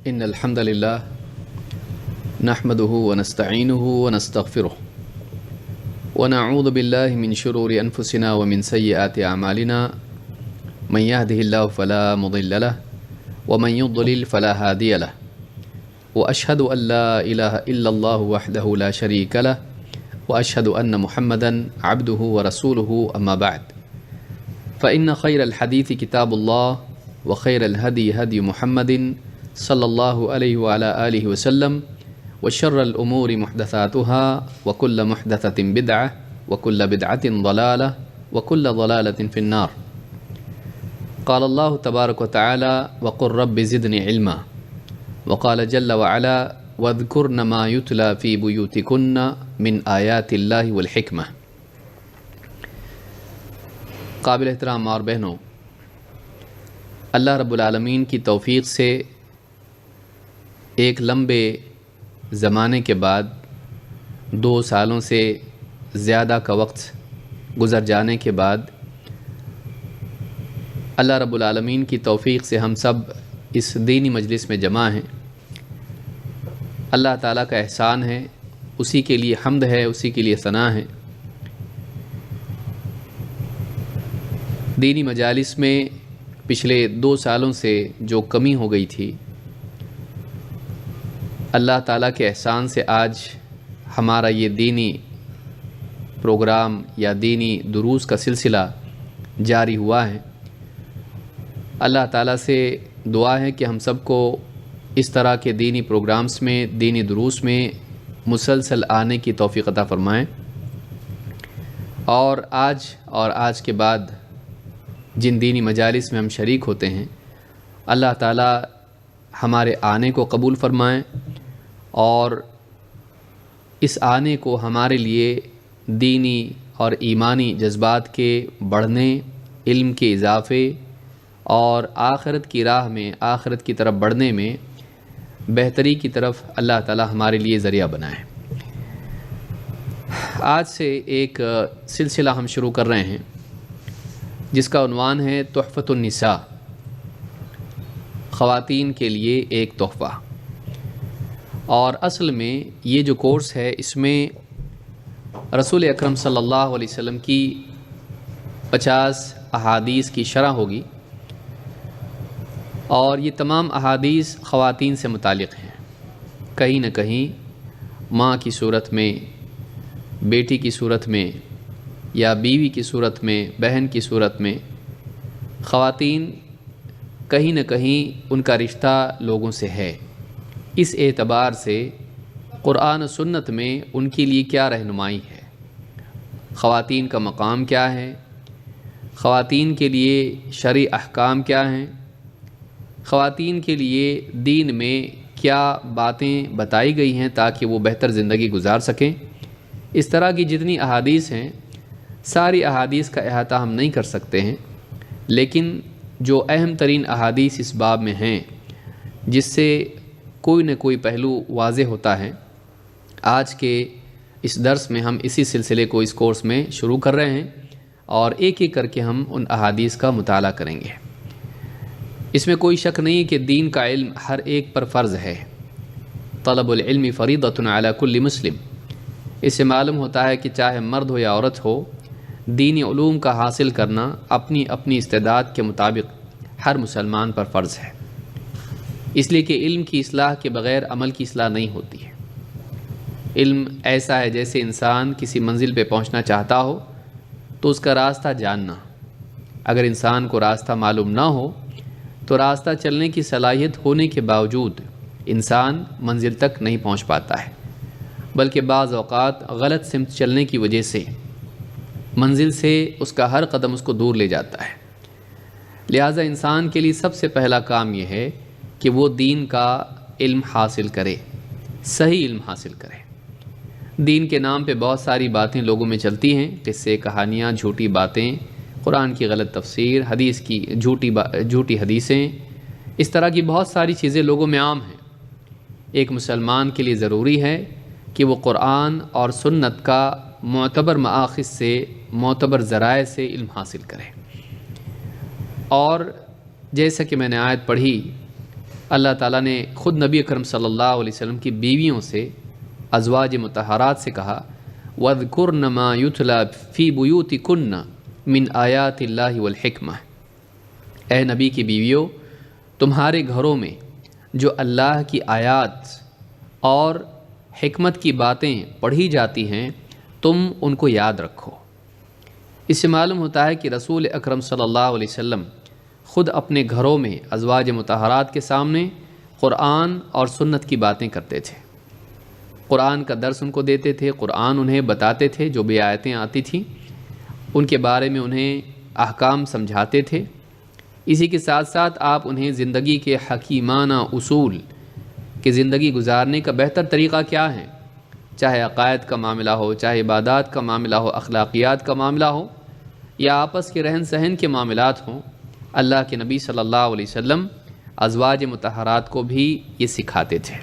إن الحمد لله نحمده ونستعينه ونستغفره ونعوذ بالله من شرور أنفسنا ومن سيئات أعمالنا من يهده الله فلا مضل له ومن يضلل فلا هادي له وأشهد أن لا إله إلا الله وحده لا شريك له وأشهد أن محمدا عبده ورسوله أما بعد فإن خير الحديث كتاب الله وخير الهدي هدي محمد صلى الله عليه وعلى آله وسلم وشر الأمور محدثاتها وكل محدثة بدعة وكل بدعة ضلالة وكل ضلالة في النار. قال الله تبارك وتعالى وقل رب زدني علما وقال جل وعلا واذكرن ما يتلى في بيوتكن من آيات الله والحکمہ. قابل احترام ماں اور بہنوں، اللہ رب العالمین کی توفیق سے ایک لمبے زمانے کے بعد 2 سالوں سے زیادہ کا وقت گزر جانے کے بعد اللہ رب العالمین کی توفیق سے ہم سب اس دینی مجلس میں جمع ہیں. اللہ تعالیٰ کا احسان ہے، اسی کے لیے حمد ہے، اسی کے لیے ثنا ہے. دینی مجالس میں پچھلے 2 سالوں سے جو کمی ہو گئی تھی، اللہ تعالیٰ کے احسان سے آج ہمارا یہ دینی پروگرام یا دینی دروس کا سلسلہ جاری ہوا ہے. اللہ تعالیٰ سے دعا ہے کہ ہم سب کو اس طرح کے دینی پروگرامز میں، دینی دروس میں مسلسل آنے کی توفیق عطا فرمائیں، اور آج کے بعد جن دینی مجالس میں ہم شریک ہوتے ہیں اللہ تعالیٰ ہمارے آنے کو قبول فرمائیں، اور اس آنے کو ہمارے لیے دینی اور ایمانی جذبات کے بڑھنے، علم کے اضافے اور آخرت کی راہ میں، آخرت کی طرف بڑھنے میں بہتری کی طرف اللہ تعالیٰ ہمارے لیے ذریعہ بنائیں. آج سے ایک سلسلہ ہم شروع کر رہے ہیں جس کا عنوان ہے تحفۃ النساء، خواتین کے لیے ایک تحفہ. اور اصل میں یہ جو کورس ہے اس میں رسول اکرم صلی اللہ علیہ وسلم کی 50 احادیث کی شرح ہوگی، اور یہ تمام احادیث خواتین سے متعلق ہیں. کہیں نہ کہیں ماں کی صورت میں، بیٹی کی صورت میں، یا بیوی کی صورت میں، بہن کی صورت میں خواتین کہیں نہ کہیں ان کا رشتہ لوگوں سے ہے. اس اعتبار سے قرآن و سنت میں ان کے لیے کیا رہنمائی ہے، خواتین کا مقام کیا ہے، خواتین کے لیے شرعی احکام کیا ہیں، خواتین کے لیے دین میں کیا باتیں بتائی گئی ہیں تاکہ وہ بہتر زندگی گزار سکیں. اس طرح کی جتنی احادیث ہیں، ساری احادیث کا احاطہ ہم نہیں کر سکتے ہیں، لیکن جو اہم ترین احادیث اس باب میں ہیں جس سے کوئی نہ کوئی پہلو واضح ہوتا ہے، آج کے اس درس میں ہم اسی سلسلے کو اس کورس میں شروع کر رہے ہیں، اور ایک ایک کر کے ہم ان احادیث کا مطالعہ کریں گے. اس میں کوئی شک نہیں کہ دین کا علم ہر ایک پر فرض ہے. طلب العلم فریضۃ علی کل مسلم. اس سے معلوم ہوتا ہے کہ چاہے مرد ہو یا عورت ہو، دینی علوم کا حاصل کرنا اپنی اپنی استعداد کے مطابق ہر مسلمان پر فرض ہے. اس لیے کہ علم کی اصلاح کے بغیر عمل کی اصلاح نہیں ہوتی ہے. علم ایسا ہے جیسے انسان کسی منزل پہ پہنچنا چاہتا ہو تو اس کا راستہ جاننا. اگر انسان کو راستہ معلوم نہ ہو تو راستہ چلنے کی صلاحیت ہونے کے باوجود انسان منزل تک نہیں پہنچ پاتا ہے، بلکہ بعض اوقات غلط سمت چلنے کی وجہ سے منزل سے اس کا ہر قدم اس کو دور لے جاتا ہے. لہٰذا انسان کے لیے سب سے پہلا کام یہ ہے کہ وہ دین کا علم حاصل کرے، صحیح علم حاصل کرے. دین کے نام پہ بہت ساری باتیں لوگوں میں چلتی ہیں، قصے، کہانیاں، جھوٹی باتیں، قرآن کی غلط تفسیر، حدیث کی جھوٹی حدیثیں، اس طرح کی بہت ساری چیزیں لوگوں میں عام ہیں. ایک مسلمان کے لیے ضروری ہے کہ وہ قرآن اور سنت کا معتبر مآخذ سے، معتبر ذرائع سے علم حاصل کرے. اور جیسا کہ میں نے آیت پڑھی اللہ تعالیٰ نے خود نبی اکرم صلی اللہ علیہ وسلم کی بیویوں سے، ازواج مطہرات سے کہا وَاذْكُرْنَ مَا يُتْلَى فِي بُيُوتِكُنَّ مِنْ آیَاتِ اللَّهِ وَالْحِکْمَةِ، اے نبی کی بیویوں، تمہارے گھروں میں جو اللہ کی آیات اور حکمت کی باتیں پڑھی جاتی ہیں تم ان کو یاد رکھو۔ اس سے معلوم ہوتا ہے کہ رسول اکرم صلی اللہ علیہ وسلم خود اپنے گھروں میں ازواج مطہرات کے سامنے قرآن اور سنت کی باتیں کرتے تھے، قرآن کا درس ان کو دیتے تھے، قرآن انہیں بتاتے تھے، جو بھی آیتیں آتی تھیں ان کے بارے میں انہیں احکام سمجھاتے تھے۔ اسی کے ساتھ ساتھ آپ انہیں زندگی کے حکیمانہ اصول کہ زندگی گزارنے کا بہتر طریقہ کیا ہے، چاہے عقائد کا معاملہ ہو، چاہے عبادات کا معاملہ ہو، اخلاقیات کا معاملہ ہو، یا آپس کے رہن سہن کے معاملات ہوں، اللہ کے نبی صلی اللہ علیہ وسلم ازواج مطہرات کو بھی یہ سکھاتے تھے۔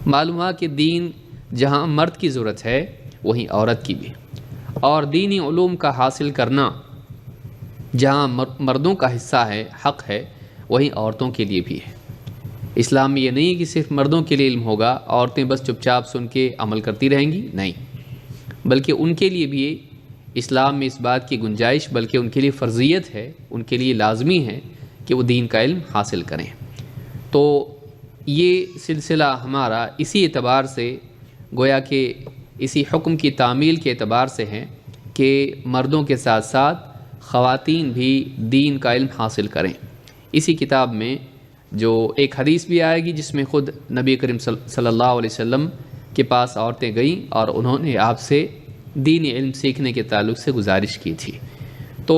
معلوم ہوا کہ دین جہاں مرد کی ضرورت ہے وہیں عورت کی بھی، اور دینی علوم کا حاصل کرنا جہاں مردوں کا حصہ ہے، حق ہے، وہیں عورتوں کے لیے بھی ہے۔ اسلام میں یہ نہیں کہ صرف مردوں کے لیے علم ہوگا، عورتیں بس چپ چاپ سن کے عمل کرتی رہیں گی، نہیں، بلکہ ان کے لیے بھی اسلام میں اس بات کی گنجائش، بلکہ ان کے لیے فرضیت ہے، ان کے لیے لازمی ہے کہ وہ دین کا علم حاصل کریں۔ تو یہ سلسلہ ہمارا اسی اعتبار سے گویا کہ اسی حکم کی تعمیل کے اعتبار سے ہے کہ مردوں کے ساتھ ساتھ خواتین بھی دین کا علم حاصل کریں۔ اسی کتاب میں جو ایک حدیث بھی آئے گی جس میں خود نبی کریم صلی اللہ علیہ وسلم کے پاس عورتیں گئیں اور انہوں نے آپ سے دینی علم سیکھنے کے تعلق سے گزارش کی تھی۔ تو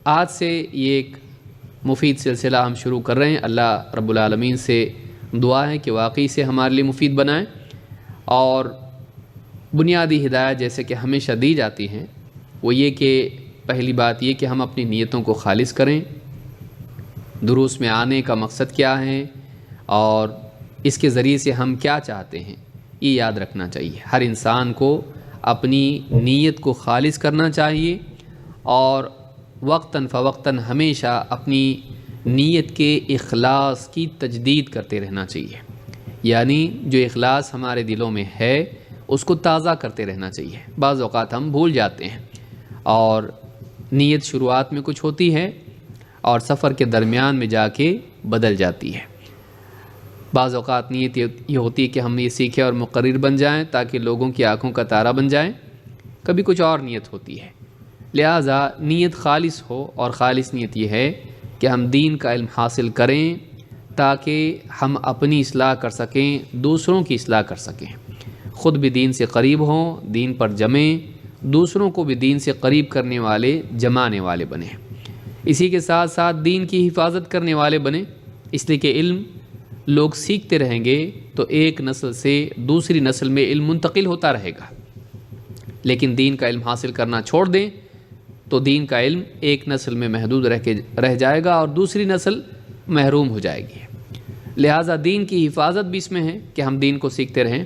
آج سے یہ ایک مفید سلسلہ ہم شروع کر رہے ہیں۔ اللہ رب العالمین سے دعا ہے کہ واقعی سے ہمارے لیے مفید بنائیں، اور بنیادی ہدایت جیسے کہ ہمیشہ دی جاتی ہیں وہ یہ کہ پہلی بات یہ کہ ہم اپنی نیتوں کو خالص کریں، دروس میں آنے کا مقصد کیا ہے اور اس کے ذریعے سے ہم کیا چاہتے ہیں، یہ یاد رکھنا چاہیے۔ ہر انسان کو اپنی نیت کو خالص کرنا چاہیے، اور وقتاً فوقتاً ہمیشہ اپنی نیت کے اخلاص کی تجدید کرتے رہنا چاہیے، یعنی جو اخلاص ہمارے دلوں میں ہے اس کو تازہ کرتے رہنا چاہیے۔ بعض اوقات ہم بھول جاتے ہیں، اور نیت شروعات میں کچھ ہوتی ہے اور سفر کے درمیان میں جا کے بدل جاتی ہے۔ بعض اوقات نیت یہ ہوتی ہے کہ ہم یہ سیکھیں اور مقرر بن جائیں تاکہ لوگوں کی آنکھوں کا تارا بن جائیں، کبھی کچھ اور نیت ہوتی ہے۔ لہٰذا نیت خالص ہو، اور خالص نیت یہ ہے کہ ہم دین کا علم حاصل کریں تاکہ ہم اپنی اصلاح کر سکیں، دوسروں کی اصلاح کر سکیں، خود بھی دین سے قریب ہوں، دین پر جمیں، دوسروں کو بھی دین سے قریب کرنے والے، جمانے والے بنیں۔ اسی کے ساتھ ساتھ دین کی حفاظت کرنے والے بنیں، اس لیے کہ علم لوگ سیکھتے رہیں گے تو ایک نسل سے دوسری نسل میں علم منتقل ہوتا رہے گا، لیکن دین کا علم حاصل کرنا چھوڑ دیں تو دین کا علم ایک نسل میں محدود رہ جائے گا اور دوسری نسل محروم ہو جائے گی۔ لہٰذا دین کی حفاظت بھی اس میں ہے کہ ہم دین کو سیکھتے رہیں۔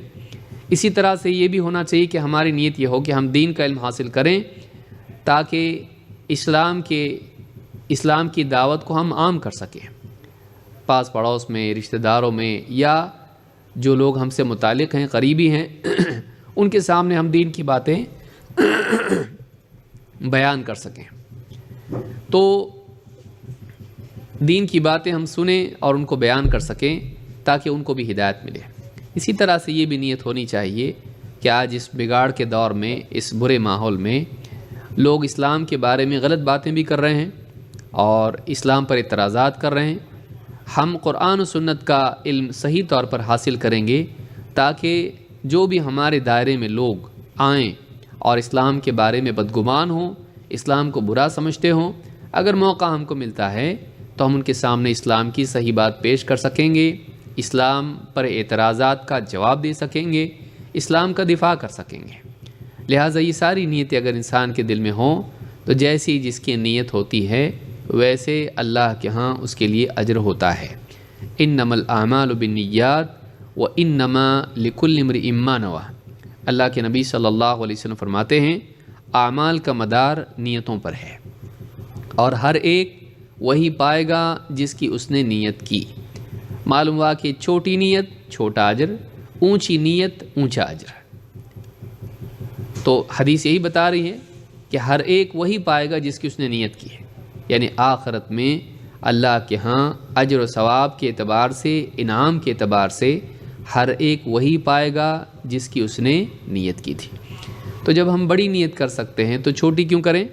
اسی طرح سے یہ بھی ہونا چاہیے کہ ہماری نیت یہ ہو کہ ہم دین کا علم حاصل کریں تاکہ اسلام کی دعوت کو ہم عام کر سکیں، پاس پڑوس میں، رشتہ داروں میں، یا جو لوگ ہم سے متعلق ہیں، قریبی ہیں، ان کے سامنے ہم دین کی باتیں بیان کر سکیں۔ تو دین کی باتیں ہم سنیں اور ان کو بیان کر سکیں تاکہ ان کو بھی ہدایت ملے۔ اسی طرح سے یہ بھی نیت ہونی چاہیے کہ آج اس بگاڑ کے دور میں، اس برے ماحول میں، لوگ اسلام کے بارے میں غلط باتیں بھی کر رہے ہیں اور اسلام پر اعتراضات کر رہے ہیں۔ ہم قرآن و سنت کا علم صحیح طور پر حاصل کریں گے تاکہ جو بھی ہمارے دائرے میں لوگ آئیں اور اسلام کے بارے میں بدگمان ہوں، اسلام کو برا سمجھتے ہوں، اگر موقع ہم کو ملتا ہے تو ہم ان کے سامنے اسلام کی صحیح بات پیش کر سکیں گے، اسلام پر اعتراضات کا جواب دے سکیں گے، اسلام کا دفاع کر سکیں گے۔ لہٰذا یہ ساری نیتیں اگر انسان کے دل میں ہوں تو جیسی جس کی نیت ہوتی ہے ویسے اللہ کے ہاں اس کے لیے اجر ہوتا ہے۔ انما الاعمال بالنیات وانما لکل امرئ ما نوی، اللہ کے نبی صلی اللہ علیہ وسلم فرماتے ہیں اعمال کا مدار نیتوں پر ہے، اور ہر ایک وہی پائے گا جس کی اس نے نیت کی۔ معلوم ہوا کہ چھوٹی نیت چھوٹا اجر، اونچی نیت اونچا اجر۔ تو حدیث یہی بتا رہی ہے کہ ہر ایک وہی پائے گا جس کی اس نے نیت کی ہے، یعنی آخرت میں اللہ کے ہاں اجر و ثواب کے اعتبار سے، انعام کے اعتبار سے ہر ایک وہی پائے گا جس کی اس نے نیت کی تھی۔ تو جب ہم بڑی نیت کر سکتے ہیں تو چھوٹی کیوں کریں؟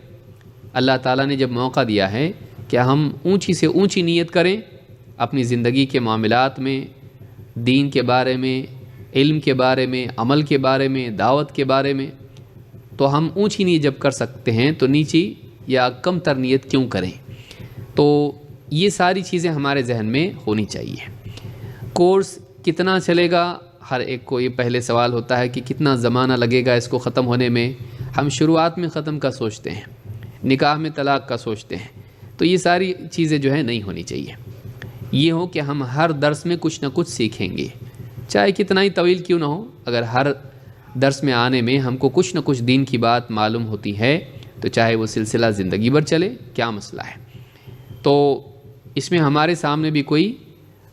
اللہ تعالیٰ نے جب موقع دیا ہے کہ ہم اونچی سے اونچی نیت کریں اپنی زندگی کے معاملات میں، دین کے بارے میں، علم کے بارے میں، عمل کے بارے میں، دعوت کے بارے میں، تو ہم اونچی نیت جب کر سکتے ہیں تو نیچی یا کم تر نیت کیوں کریں؟ تو یہ ساری چیزیں ہمارے ذہن میں ہونی چاہیے۔ کورس کتنا چلے گا؟ ہر ایک کو یہ پہلے سوال ہوتا ہے کہ کتنا زمانہ لگے گا اس کو ختم ہونے میں۔ ہم شروعات میں ختم کا سوچتے ہیں، نکاح میں طلاق کا سوچتے ہیں، تو یہ ساری چیزیں جو ہے نہیں ہونی چاہیے۔ یہ ہو کہ ہم ہر درس میں کچھ نہ کچھ سیکھیں گے، چاہے کتنا ہی طویل کیوں نہ ہو، اگر ہر درس میں آنے میں ہم کو کچھ نہ کچھ دین کی بات معلوم ہوتی ہے تو چاہے وہ سلسلہ زندگی بھر چلے، کیا مسئلہ ہے؟ تو اس میں ہمارے سامنے بھی کوئی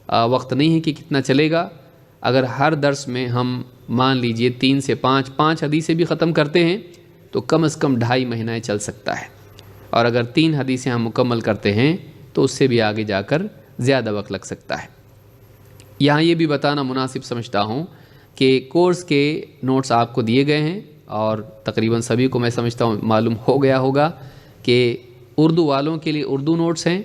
وقت نہیں ہے کہ کتنا چلے گا۔ اگر ہر درس میں ہم مان لیجئے 3 سے 5 حدیثیں بھی ختم کرتے ہیں تو کم از کم 2.5 مہینہ چل سکتا ہے، اور اگر 3 حدیثیں ہم مکمل کرتے ہیں تو اس سے بھی آگے جا کر زیادہ وقت لگ سکتا ہے۔ یہاں یہ بھی بتانا مناسب سمجھتا ہوں کہ کورس کے نوٹس آپ کو دیے گئے ہیں، اور تقریباً سبھی کو میں سمجھتا ہوں معلوم ہو گیا ہوگا کہ اردو والوں کے لیے اردو نوٹس ہیں،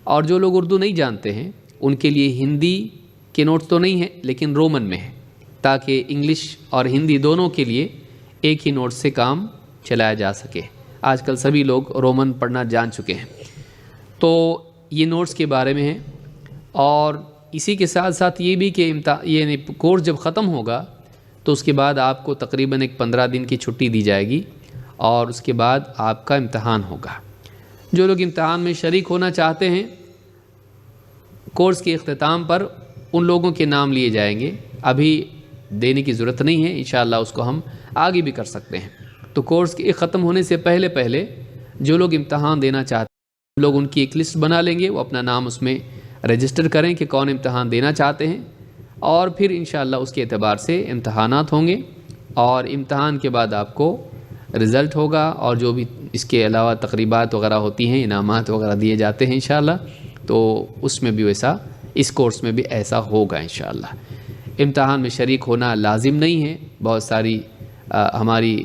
اور جو لوگ اردو نہیں جانتے ہیں ان کے لیے ہندی کے نوٹس تو نہیں ہیں لیکن رومن میں ہیں، تاکہ انگلش اور ہندی دونوں کے لیے ایک ہی نوٹ سے کام چلایا جا سکے۔ آج کل سبھی لوگ رومن پڑھنا جان چکے ہیں، تو یہ نوٹس کے بارے میں ہیں۔ اور اسی کے ساتھ ساتھ یہ بھی کہ یہ کورس جب ختم ہوگا تو اس کے بعد آپ کو تقریباً 15 دن کی چھٹی دی جائے گی، اور اس کے بعد آپ کا امتحان ہوگا۔ جو لوگ امتحان میں شریک ہونا چاہتے ہیں، کورس کے اختتام پر ان لوگوں کے نام لیے جائیں گے، ابھی دینے کی ضرورت نہیں ہے، انشاءاللہ اس کو ہم آگے بھی کر سکتے ہیں۔ تو کورس کے ختم ہونے سے پہلے جو لوگ امتحان دینا چاہتے ہیں لوگ ان کی ایک لسٹ بنا لیں گے، وہ اپنا نام اس میں رجسٹر کریں کہ کون امتحان دینا چاہتے ہیں، اور پھر انشاءاللہ اس کے اعتبار سے امتحانات ہوں گے، اور امتحان کے بعد آپ کو رزلٹ ہوگا، اور جو بھی اس کے علاوہ تقریبات وغیرہ ہوتی ہیں، انعامات وغیرہ دیے جاتے ہیں انشاءاللہ، تو اس میں بھی ویسا، اس کورس میں بھی ایسا ہوگا انشاءاللہ۔ امتحان میں شریک ہونا لازم نہیں ہے، بہت ساری ہماری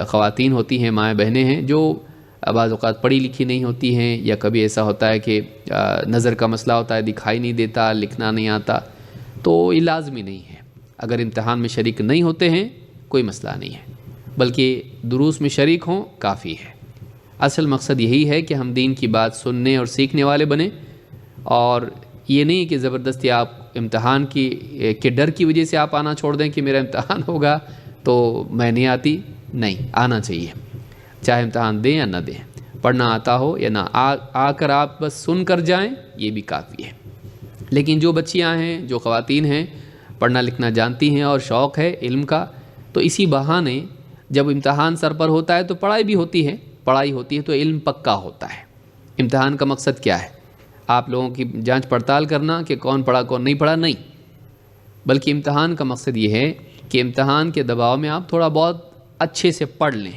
خواتین ہوتی ہیں، مائیں بہنیں ہیں، جو بعض اوقات پڑھی لکھی نہیں ہوتی ہیں، یا کبھی ایسا ہوتا ہے کہ نظر کا مسئلہ ہوتا ہے، دکھائی نہیں دیتا، لکھنا نہیں آتا، تو یہ لازمی نہیں ہے۔ اگر امتحان میں شریک نہیں ہوتے ہیں کوئی مسئلہ نہیں ہے، بلکہ دروس میں شریک ہوں کافی ہے۔ اصل مقصد یہی ہے کہ ہم دین کی بات سننے اور سیکھنے والے بنیں، اور یہ نہیں کہ زبردستی آپ امتحان کے ڈر کی وجہ سے آپ آنا چھوڑ دیں کہ میرا امتحان ہوگا تو میں نہیں آتی، نہیں، آنا چاہیے، چاہے امتحان دیں یا نہ دیں، پڑھنا آتا ہو یا نہ، آ کر آپ بس سن کر جائیں یہ بھی کافی ہے۔ لیکن جو بچیاں ہیں، جو خواتین ہیں، پڑھنا لکھنا جانتی ہیں اور شوق ہے علم کا، تو اسی بہانے جب امتحان سر پر ہوتا ہے تو پڑھائی بھی ہوتی ہے، پڑھائی ہوتی ہے تو علم پکا ہوتا ہے۔ امتحان کا مقصد کیا ہے؟ آپ لوگوں کی جانچ پڑتال کرنا کہ کون پڑھا کون نہیں پڑھا، نہیں، بلکہ امتحان کا مقصد یہ ہے کہ امتحان کے دباؤ میں آپ تھوڑا بہت اچھے سے پڑھ لیں،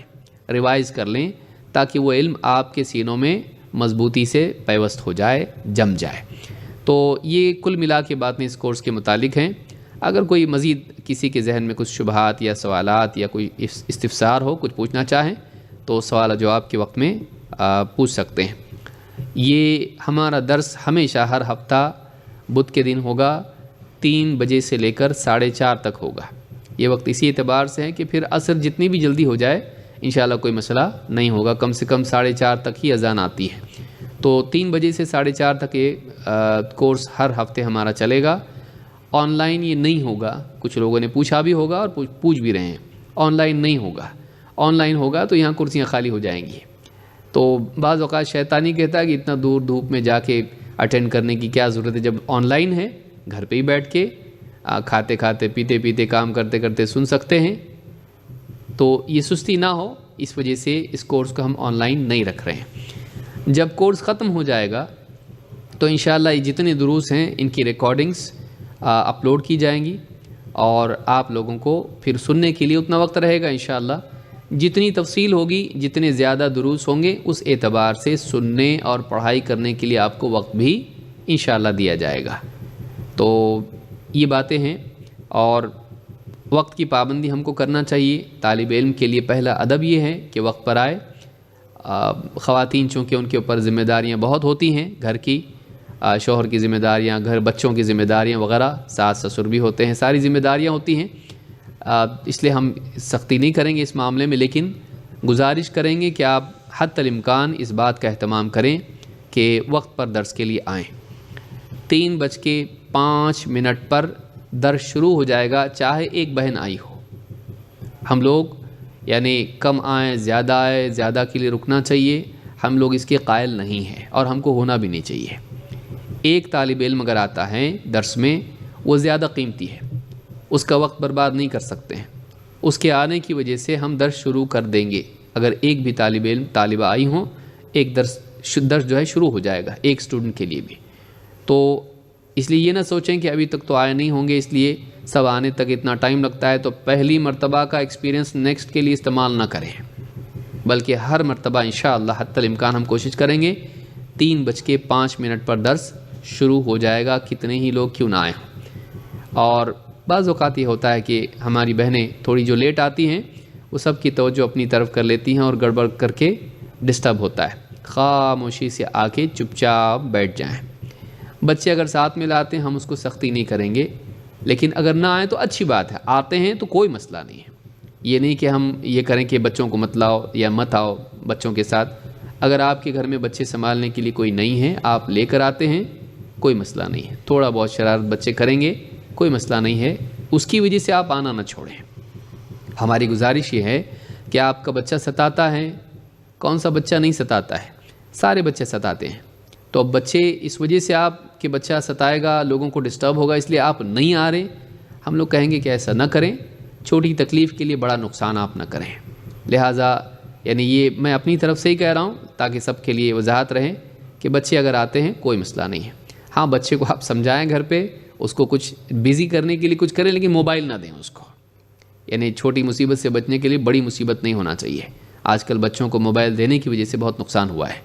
ریوائز کر لیں، تاکہ وہ علم آپ کے سینوں میں مضبوطی سے پیوست ہو جائے، جم جائے۔ تو یہ کل ملا کے باتیں اس کورس کے متعلق ہیں۔ اگر کوئی مزید کسی کے ذہن میں کچھ شبہات یا سوالات یا کوئی استفسار ہو، کچھ پوچھنا چاہیں تو سوال جواب کے وقت میں پوچھ سکتے ہیں۔ یہ ہمارا درس ہمیشہ ہر ہفتہ بدھ کے دن ہوگا، 3 بجے سے لے کر 4:30 تک ہوگا۔ یہ وقت اسی اعتبار سے ہے کہ پھر عصر جتنی بھی جلدی ہو جائے انشاءاللہ کوئی مسئلہ نہیں ہوگا، کم سے کم 4:30 تک ہی اذان آتی ہے، تو 3 بجے سے 4:30 تک یہ کورس ہر ہفتے ہمارا چلے گا۔ آن لائن یہ نہیں ہوگا، کچھ لوگوں نے پوچھا بھی ہوگا اور پوچھ بھی رہے ہیں، آن لائن نہیں ہوگا۔ آن لائن ہوگا تو یہاں کرسیاں خالی ہو جائیں گی، تو بعض اوقات شیطانی کہتا ہے کہ اتنا دور دھوپ میں جا کے اٹینڈ کرنے کی کیا ضرورت ہے، جب آن لائن ہے گھر پہ ہی بیٹھ کے کھاتے کھاتے پیتے پیتے کام کرتے کرتے سن سکتے ہیں۔ تو یہ سستی نہ ہو، اس وجہ سے اس کورس کو ہم آن لائن نہیں رکھ رہے ہیں۔ جب کورس ختم ہو جائے گا تو انشاءاللہ یہ جتنے دروس ہیں ان کی ریکارڈنگز اپلوڈ کی جائیں گی اور آپ لوگوں کو پھر سننے کے لیے اتنا وقت رہے گا انشاءاللہ۔ جتنی تفصیل ہوگی، جتنے زیادہ دروس ہوں گے، اس اعتبار سے سننے اور پڑھائی کرنے کے لیے آپ کو وقت بھی انشاءاللہ دیا جائے گا۔ تو یہ باتیں ہیں، اور وقت کی پابندی ہم کو کرنا چاہیے۔ طالب علم کے لیے پہلا ادب یہ ہے کہ وقت پر آئے۔ خواتین چونکہ ان کے اوپر ذمہ داریاں بہت ہوتی ہیں، گھر کی، شوہر کی ذمہ داریاں، گھر بچوں کی ذمہ داریاں وغیرہ، ساس سسر بھی ہوتے ہیں، ساری ذمہ داریاں ہوتی ہیں، اس لیے ہم سختی نہیں کریں گے اس معاملے میں، لیکن گزارش کریں گے کہ آپ حتی الامکان اس بات کا اہتمام کریں کہ وقت پر درس کے لیے آئیں۔ 3:05 پر درس شروع ہو جائے گا، چاہے ایک بہن آئی ہو۔ ہم لوگ یعنی کم آئیں، زیادہ کے لیے رکنا چاہیے، ہم لوگ اس کے قائل نہیں ہیں اور ہم کو ہونا بھی نہیں چاہیے۔ ایک طالب علم اگر آتا ہے درس میں، وہ زیادہ قیمتی ہے، اس کا وقت برباد نہیں کر سکتے ہیں۔ اس کے آنے کی وجہ سے ہم درس شروع کر دیں گے۔ اگر ایک بھی طالب علم طالبہ آئی ہوں، ایک درس جو ہے شروع ہو جائے گا ایک اسٹوڈنٹ کے لیے بھی۔ تو اس لیے یہ نہ سوچیں کہ ابھی تک تو آئے نہیں ہوں گے، اس لیے سب آنے تک اتنا ٹائم لگتا ہے، تو پہلی مرتبہ کا ایکسپیرینس نیکسٹ کے لیے استعمال نہ کریں، بلکہ ہر مرتبہ انشاءاللہ حتی الامکان ہم کوشش کریں گے 3:05 پر درس شروع ہو جائے گا، کتنے ہی لوگ کیوں نہ آئیں۔ اور بعض اوقات یہ ہوتا ہے کہ ہماری بہنیں تھوڑی جو لیٹ آتی ہیں، وہ سب کی توجہ اپنی طرف کر لیتی ہیں اور گڑبڑ کر کے ڈسٹرب ہوتا ہے۔ خاموشی سے آ کے چپ چاپ بیٹھ جائیں۔ بچے اگر ساتھ میں لاتے ہیں، ہم اس کو سختی نہیں کریں گے، لیکن اگر نہ آئیں تو اچھی بات ہے، آتے ہیں تو کوئی مسئلہ نہیں ہے۔ یہ نہیں کہ ہم یہ کریں کہ بچوں کو مت لاؤ یا مت آؤ بچوں کے ساتھ۔ اگر آپ کے گھر میں بچے سنبھالنے کے لیے کوئی نہیں ہے، آپ لے کر آتے ہیں، کوئی مسئلہ نہیں ہے۔ تھوڑا بہت شرارت بچے کریں گے، کوئی مسئلہ نہیں ہے، اس کی وجہ سے آپ آنا نہ چھوڑیں۔ ہماری گزارش یہ ہے کہ آپ کا بچہ ستاتا ہے، کون سا بچہ نہیں ستاتا ہے، سارے بچے ستاتے ہیں۔ تو اب بچے اس وجہ سے آپ کہ بچہ ستائے گا، لوگوں کو ڈسٹرب ہوگا، اس لیے آپ نہیں آ رہے، ہم لوگ کہیں گے کہ ایسا نہ کریں، چھوٹی تکلیف کے لیے بڑا نقصان آپ نہ کریں۔ لہٰذا یعنی یہ میں اپنی طرف سے ہی کہہ رہا ہوں تاکہ سب کے لیے وضاحت رہے کہ بچے اگر آتے ہیں کوئی مسئلہ نہیں ہے۔ ہاں، بچے کو آپ سمجھائیں گھر پہ، اس کو کچھ بزی کرنے کے لیے کچھ کریں، لیکن موبائل نہ دیں اس کو۔ یعنی چھوٹی مصیبت سے بچنے کے لیے بڑی مصیبت نہیں ہونا چاہیے۔ آج کل بچوں کو موبائل دینے کی وجہ سے بہت نقصان ہوا ہے،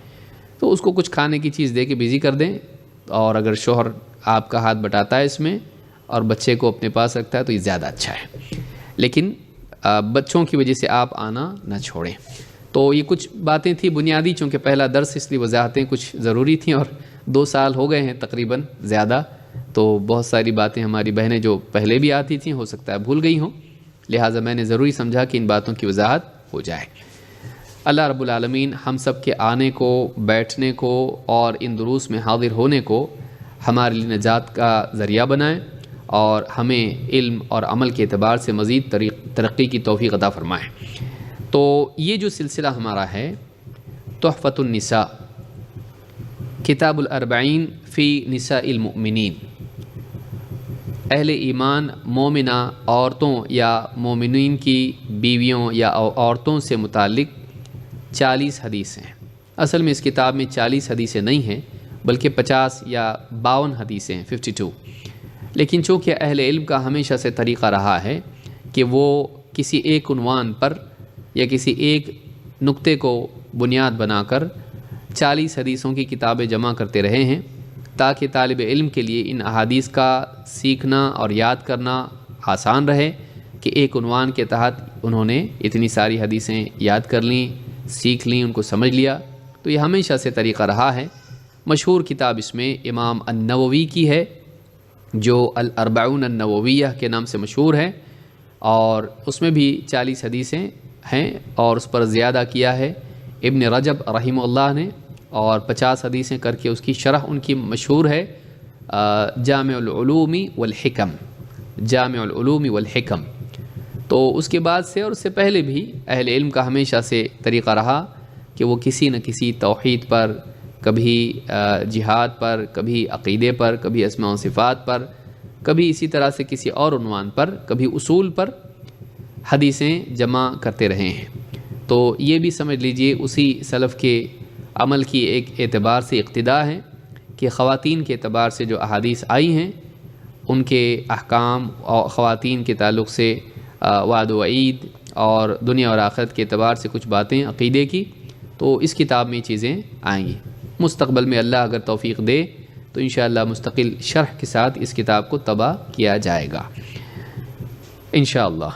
تو اس کو کچھ کھانے کی چیز دے کے بزی کر دیں، اور اگر شوہر آپ کا ہاتھ بٹاتا ہے اس میں اور بچے کو اپنے پاس رکھتا ہے تو یہ زیادہ اچھا ہے، لیکن بچوں کی وجہ سے آپ آنا نہ چھوڑیں۔ تو یہ کچھ باتیں تھیں بنیادی، چونکہ پہلا درس اس لیے وضاحتیں کچھ ضروری تھیں، اور 2 سال ہو گئے ہیں تقریباً زیادہ، تو بہت ساری باتیں ہماری بہنیں جو پہلے بھی آتی تھیں ہو سکتا ہے بھول گئی ہوں، لہٰذا میں نے ضروری سمجھا کہ ان باتوں کی وضاحت ہو جائے۔ اللہ رب العالمین ہم سب کے آنے کو، بیٹھنے کو اور ان دروس میں حاضر ہونے کو ہمارے لیے نجات کا ذریعہ بنائیں، اور ہمیں علم اور عمل کے اعتبار سے مزید ترقی کی توفیق عطا فرمائیں۔ تو یہ جو سلسلہ ہمارا ہے تحفۃ النساء، کتاب الاربعین فی نساء المؤمنین، اہل ایمان مومنہ عورتوں یا مومنین کی بیویوں یا عورتوں سے متعلق 40 حدیثیں ہیں۔ اصل میں اس کتاب میں 40 حدیثیں نہیں ہیں، بلکہ 50 یا 52 حدیثیں ہیں، 52۔ لیکن چونکہ اہل علم کا ہمیشہ سے طریقہ رہا ہے کہ وہ کسی ایک عنوان پر یا کسی ایک نقطے کو بنیاد بنا کر 40 حدیثوں کی کتابیں جمع کرتے رہے ہیں، تاکہ طالب علم کے لیے ان احادیث کا سیکھنا اور یاد کرنا آسان رہے، کہ ایک عنوان کے تحت انہوں نے اتنی ساری حدیثیں یاد کر لیں، سیکھ لیں، ان کو سمجھ لیا۔ تو یہ ہمیشہ سے طریقہ رہا ہے۔ مشہور کتاب اس میں امام النووی کی ہے، جو الاربعون النوویہ کے نام سے مشہور ہے، اور اس میں بھی 40 حدیثیں ہیں، اور اس پر زیادہ کیا ہے ابن رجب رحمہ اللہ نے، اور 50 حدیثیں کر کے اس کی شرح ان کی مشہور ہے، جامع العلوم والحکم، جامع العلوم والحکم۔ تو اس کے بعد سے اور اس سے پہلے بھی اہل علم کا ہمیشہ سے طریقہ رہا کہ وہ کسی نہ کسی توحید پر، کبھی جہاد پر، کبھی عقیدے پر، کبھی اسماء و صفات پر، کبھی اسی طرح سے کسی اور عنوان پر، کبھی اصول پر حدیثیں جمع کرتے رہے ہیں۔ تو یہ بھی سمجھ لیجئے اسی سلف کے عمل کی ایک اعتبار سے اقتداء ہے کہ خواتین کے اعتبار سے جو احادیث آئی ہیں ان کے احکام اور خواتین کے تعلق سے وعد و وعید اور دنیا اور آخرت کے اعتبار سے کچھ باتیں عقیدے کی، تو اس کتاب میں چیزیں آئیں گی۔ مستقبل میں اللہ اگر توفیق دے تو انشاءاللہ مستقل شرح کے ساتھ اس کتاب کو طبع کیا جائے گا انشاءاللہ۔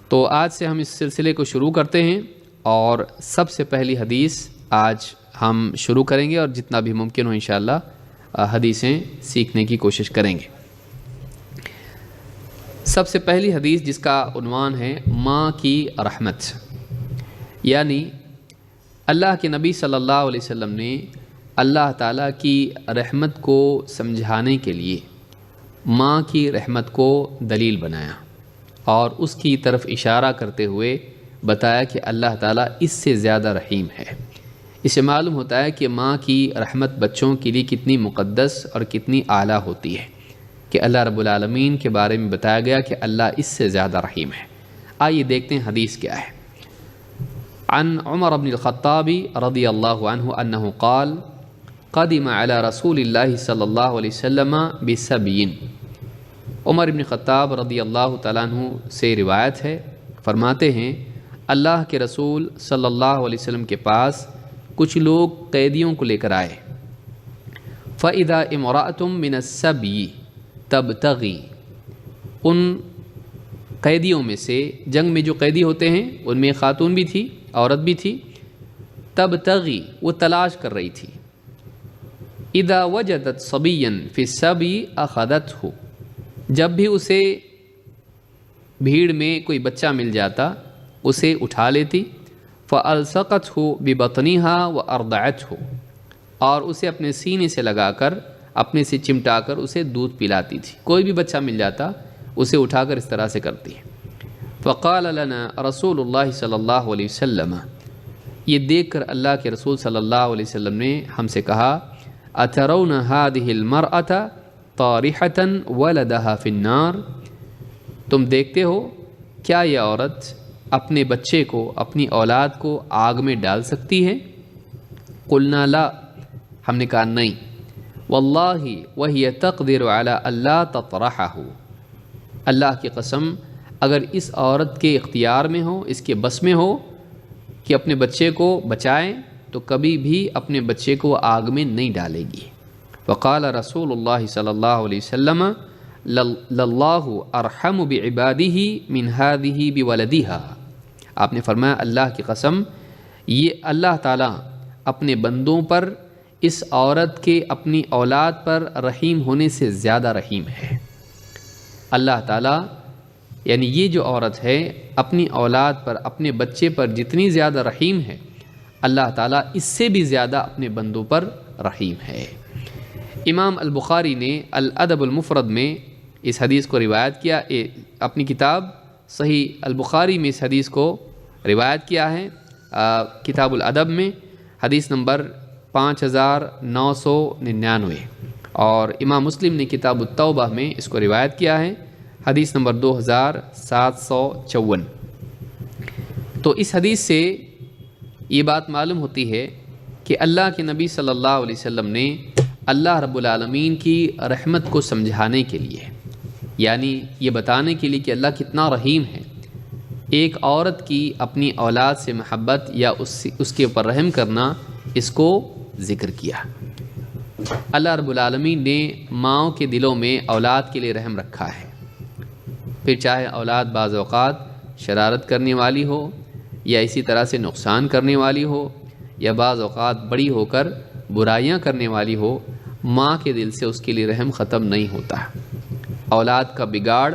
تو آج سے ہم اس سلسلے کو شروع کرتے ہیں، اور سب سے پہلی حدیث آج ہم شروع کریں گے، اور جتنا بھی ممکن ہو انشاءاللہ حدیثیں سیکھنے کی کوشش کریں گے۔ سب سے پہلی حدیث جس کا عنوان ہے ماں کی رحمت، یعنی اللہ کے نبی صلی اللہ علیہ وسلم نے اللہ تعالیٰ کی رحمت کو سمجھانے کے لیے ماں کی رحمت کو دلیل بنایا، اور اس کی طرف اشارہ کرتے ہوئے بتایا کہ اللہ تعالیٰ اس سے زیادہ رحیم ہے۔ اس سے معلوم ہوتا ہے کہ ماں کی رحمت بچوں کے لیے کتنی مقدس اور کتنی اعلیٰ ہوتی ہے، کہ اللہ رب العالمین کے بارے میں بتایا گیا کہ اللہ اس سے زیادہ رحیم ہے۔ آئیے دیکھتے ہیں حدیث کیا ہے۔ عن عمر بن الخطاب رضی اللہ عنہ انہ قال قدم علی رسول اللہ صلی اللہ علیہ وسلم بسبین۔ عمر بن خطاب رضی اللہ تعالیٰ عنہ سے روایت ہے، فرماتے ہیں اللہ کے رسول صلی اللہ علیہ وسلم کے پاس کچھ لوگ قیدیوں کو لے کر آئے۔ فَإِذَا امْرَأَةٌ مِّنَ السَّبْيِ تَبْتَغِي، ان قیدیوں میں سے، جنگ میں جو قیدی ہوتے ہیں ان میں خاتون بھی تھی، عورت بھی تھی، تبتغی وہ تلاش کر رہی تھی، اذا وجدت صبیا فی السبی اخذتہ، جب بھی اسے بھیڑ میں کوئی بچہ مل جاتا اسے اٹھا لیتی، فالصقتہ ببطنہا وارضعتہ، اور اسے اپنے سینے سے لگا کر اپنے سے چمٹا کر اسے دودھ پلاتی تھی۔ کوئی بھی بچہ مل جاتا اسے اٹھا کر اس طرح سے کرتی ہے۔ فقال لنا رسول اللہ صلی اللہ علیہ وسلم، یہ دیکھ کر اللہ کے رسول صلی اللہ علیہ وسلم نے ہم سے کہا، اترون هذه المرأة طارحة ولدها في النار، تم دیکھتے ہو کیا یہ عورت اپنے بچے کو، اپنی اولاد کو آگ میں ڈال سکتی ہے؟ قلنا لا، ہم نے کہا نہیں۔ واللہ وہی تقدر علی اللہ تطرحہ، اللہ کی قسم اگر اس عورت کے اختیار میں ہو، اس کے بس میں ہو کہ اپنے بچے کو بچائیں، تو کبھی بھی اپنے بچے کو آگ میں نہیں ڈالے گی۔ وقال رسول اللہ صلی اللہ علیہ وسلم للہ ارحم بعبادہ من ہذہ بولدہا، آپ نے فرمایا اللہ کی قسم یہ اللہ تعالیٰ اپنے بندوں پر اس عورت کے اپنی اولاد پر رحیم ہونے سے زیادہ رحیم ہے۔ اللہ تعالیٰ یعنی یہ جو عورت ہے اپنی اولاد پر، اپنے بچے پر جتنی زیادہ رحیم ہے، اللہ تعالیٰ اس سے بھی زیادہ اپنے بندوں پر رحیم ہے۔ امام البخاری نے الادب المفرد میں اس حدیث کو روایت کیا، اپنی کتاب صحیح البخاری میں اس حدیث کو روایت کیا ہے، کتاب الادب میں حدیث نمبر 5999، اور امام مسلم نے کتاب التوبہ میں اس کو روایت کیا ہے، حدیث نمبر 2754۔ تو اس حدیث سے یہ بات معلوم ہوتی ہے کہ اللہ کے نبی صلی اللہ علیہ وسلم نے اللہ رب العالمین کی رحمت کو سمجھانے کے لیے، یعنی یہ بتانے کے لیے کہ اللہ کتنا رحیم ہے، ایک عورت کی اپنی اولاد سے محبت یا اس کے اوپر رحم کرنا، اس کو ذکر کیا۔ اللہ رب العالمین نے ماؤں کے دلوں میں اولاد کے لیے رحم رکھا ہے، پھر چاہے اولاد بعض اوقات شرارت کرنے والی ہو، یا اسی طرح سے نقصان کرنے والی ہو، یا بعض اوقات بڑی ہو کر برائیاں کرنے والی ہو، ماں کے دل سے اس کے لیے رحم ختم نہیں ہوتا۔ اولاد کا بگاڑ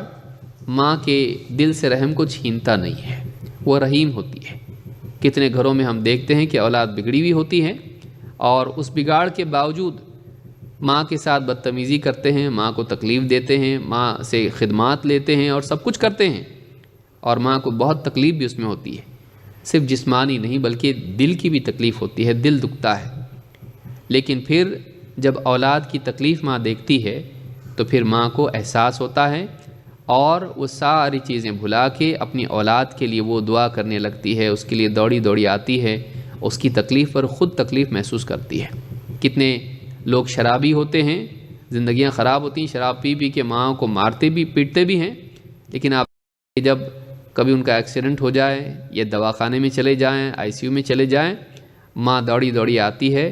ماں کے دل سے رحم کو چھینتا نہیں ہے، وہ رحیم ہوتی ہے۔ کتنے گھروں میں ہم دیکھتے ہیں کہ اولاد بگڑی ہوئی ہوتی ہے، اور اس بگاڑ کے باوجود ماں کے ساتھ بدتمیزی کرتے ہیں، ماں کو تکلیف دیتے ہیں، ماں سے خدمات لیتے ہیں اور سب کچھ کرتے ہیں، اور ماں کو بہت تکلیف بھی اس میں ہوتی ہے، صرف جسمانی نہیں بلکہ دل کی بھی تکلیف ہوتی ہے، دل دکھتا ہے۔ لیکن پھر جب اولاد کی تکلیف ماں دیکھتی ہے تو پھر ماں کو احساس ہوتا ہے، اور وہ ساری چیزیں بھلا کے اپنی اولاد کے لیے وہ دعا کرنے لگتی ہے، اس کے لیے دوڑی دوڑی آتی ہے، اس کی تکلیف پر خود تکلیف محسوس کرتی ہے۔ کتنے لوگ شرابی ہوتے ہیں، زندگیاں خراب ہوتی ہیں، شراب پی پی کے ماں کو مارتے بھی پیٹتے بھی ہیں، لیکن آپ جب کبھی ان کا ایکسیڈنٹ ہو جائے یا دواخانے میں چلے جائیں، ICU میں چلے جائیں، ماں دوڑی دوڑی آتی ہے،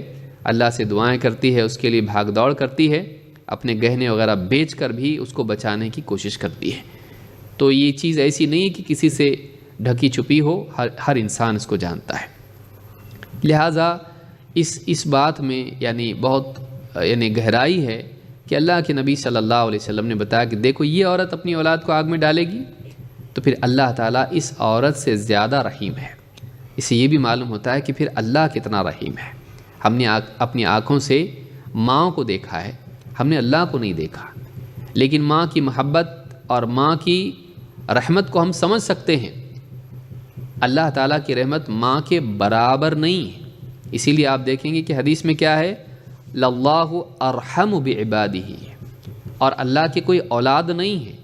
اللہ سے دعائیں کرتی ہے، اس کے لیے بھاگ دوڑ کرتی ہے، اپنے گہنے وغیرہ بیچ کر بھی اس کو بچانے کی کوشش کرتی ہے۔ تو یہ چیز ایسی نہیں کہ کسی سے ڈھکی چھپی ہو، ہر انسان اس کو جانتا ہے۔ لہٰذا اس بات میں بہت گہرائی ہے کہ اللہ کے نبی صلی اللہ علیہ وسلم نے بتایا کہ دیکھو یہ عورت اپنی اولاد کو آگ میں ڈالے گی تو پھر اللہ تعالیٰ اس عورت سے زیادہ رحیم ہے۔ اس سے یہ بھی معلوم ہوتا ہے کہ پھر اللہ کتنا رحیم ہے۔ ہم نے اپنی آنکھوں سے ماں کو دیکھا ہے، ہم نے اللہ کو نہیں دیکھا، لیکن ماں کی محبت اور ماں کی رحمت کو ہم سمجھ سکتے ہیں۔ اللہ تعالیٰ کی رحمت ماں کے برابر نہیں ہے، اسی لیے آپ دیکھیں گے کہ حدیث میں کیا ہے، لَاللَّهُ أَرْحَمُ بِعِبَادِهِ، اور اللہ کی کوئی اولاد نہیں ہے۔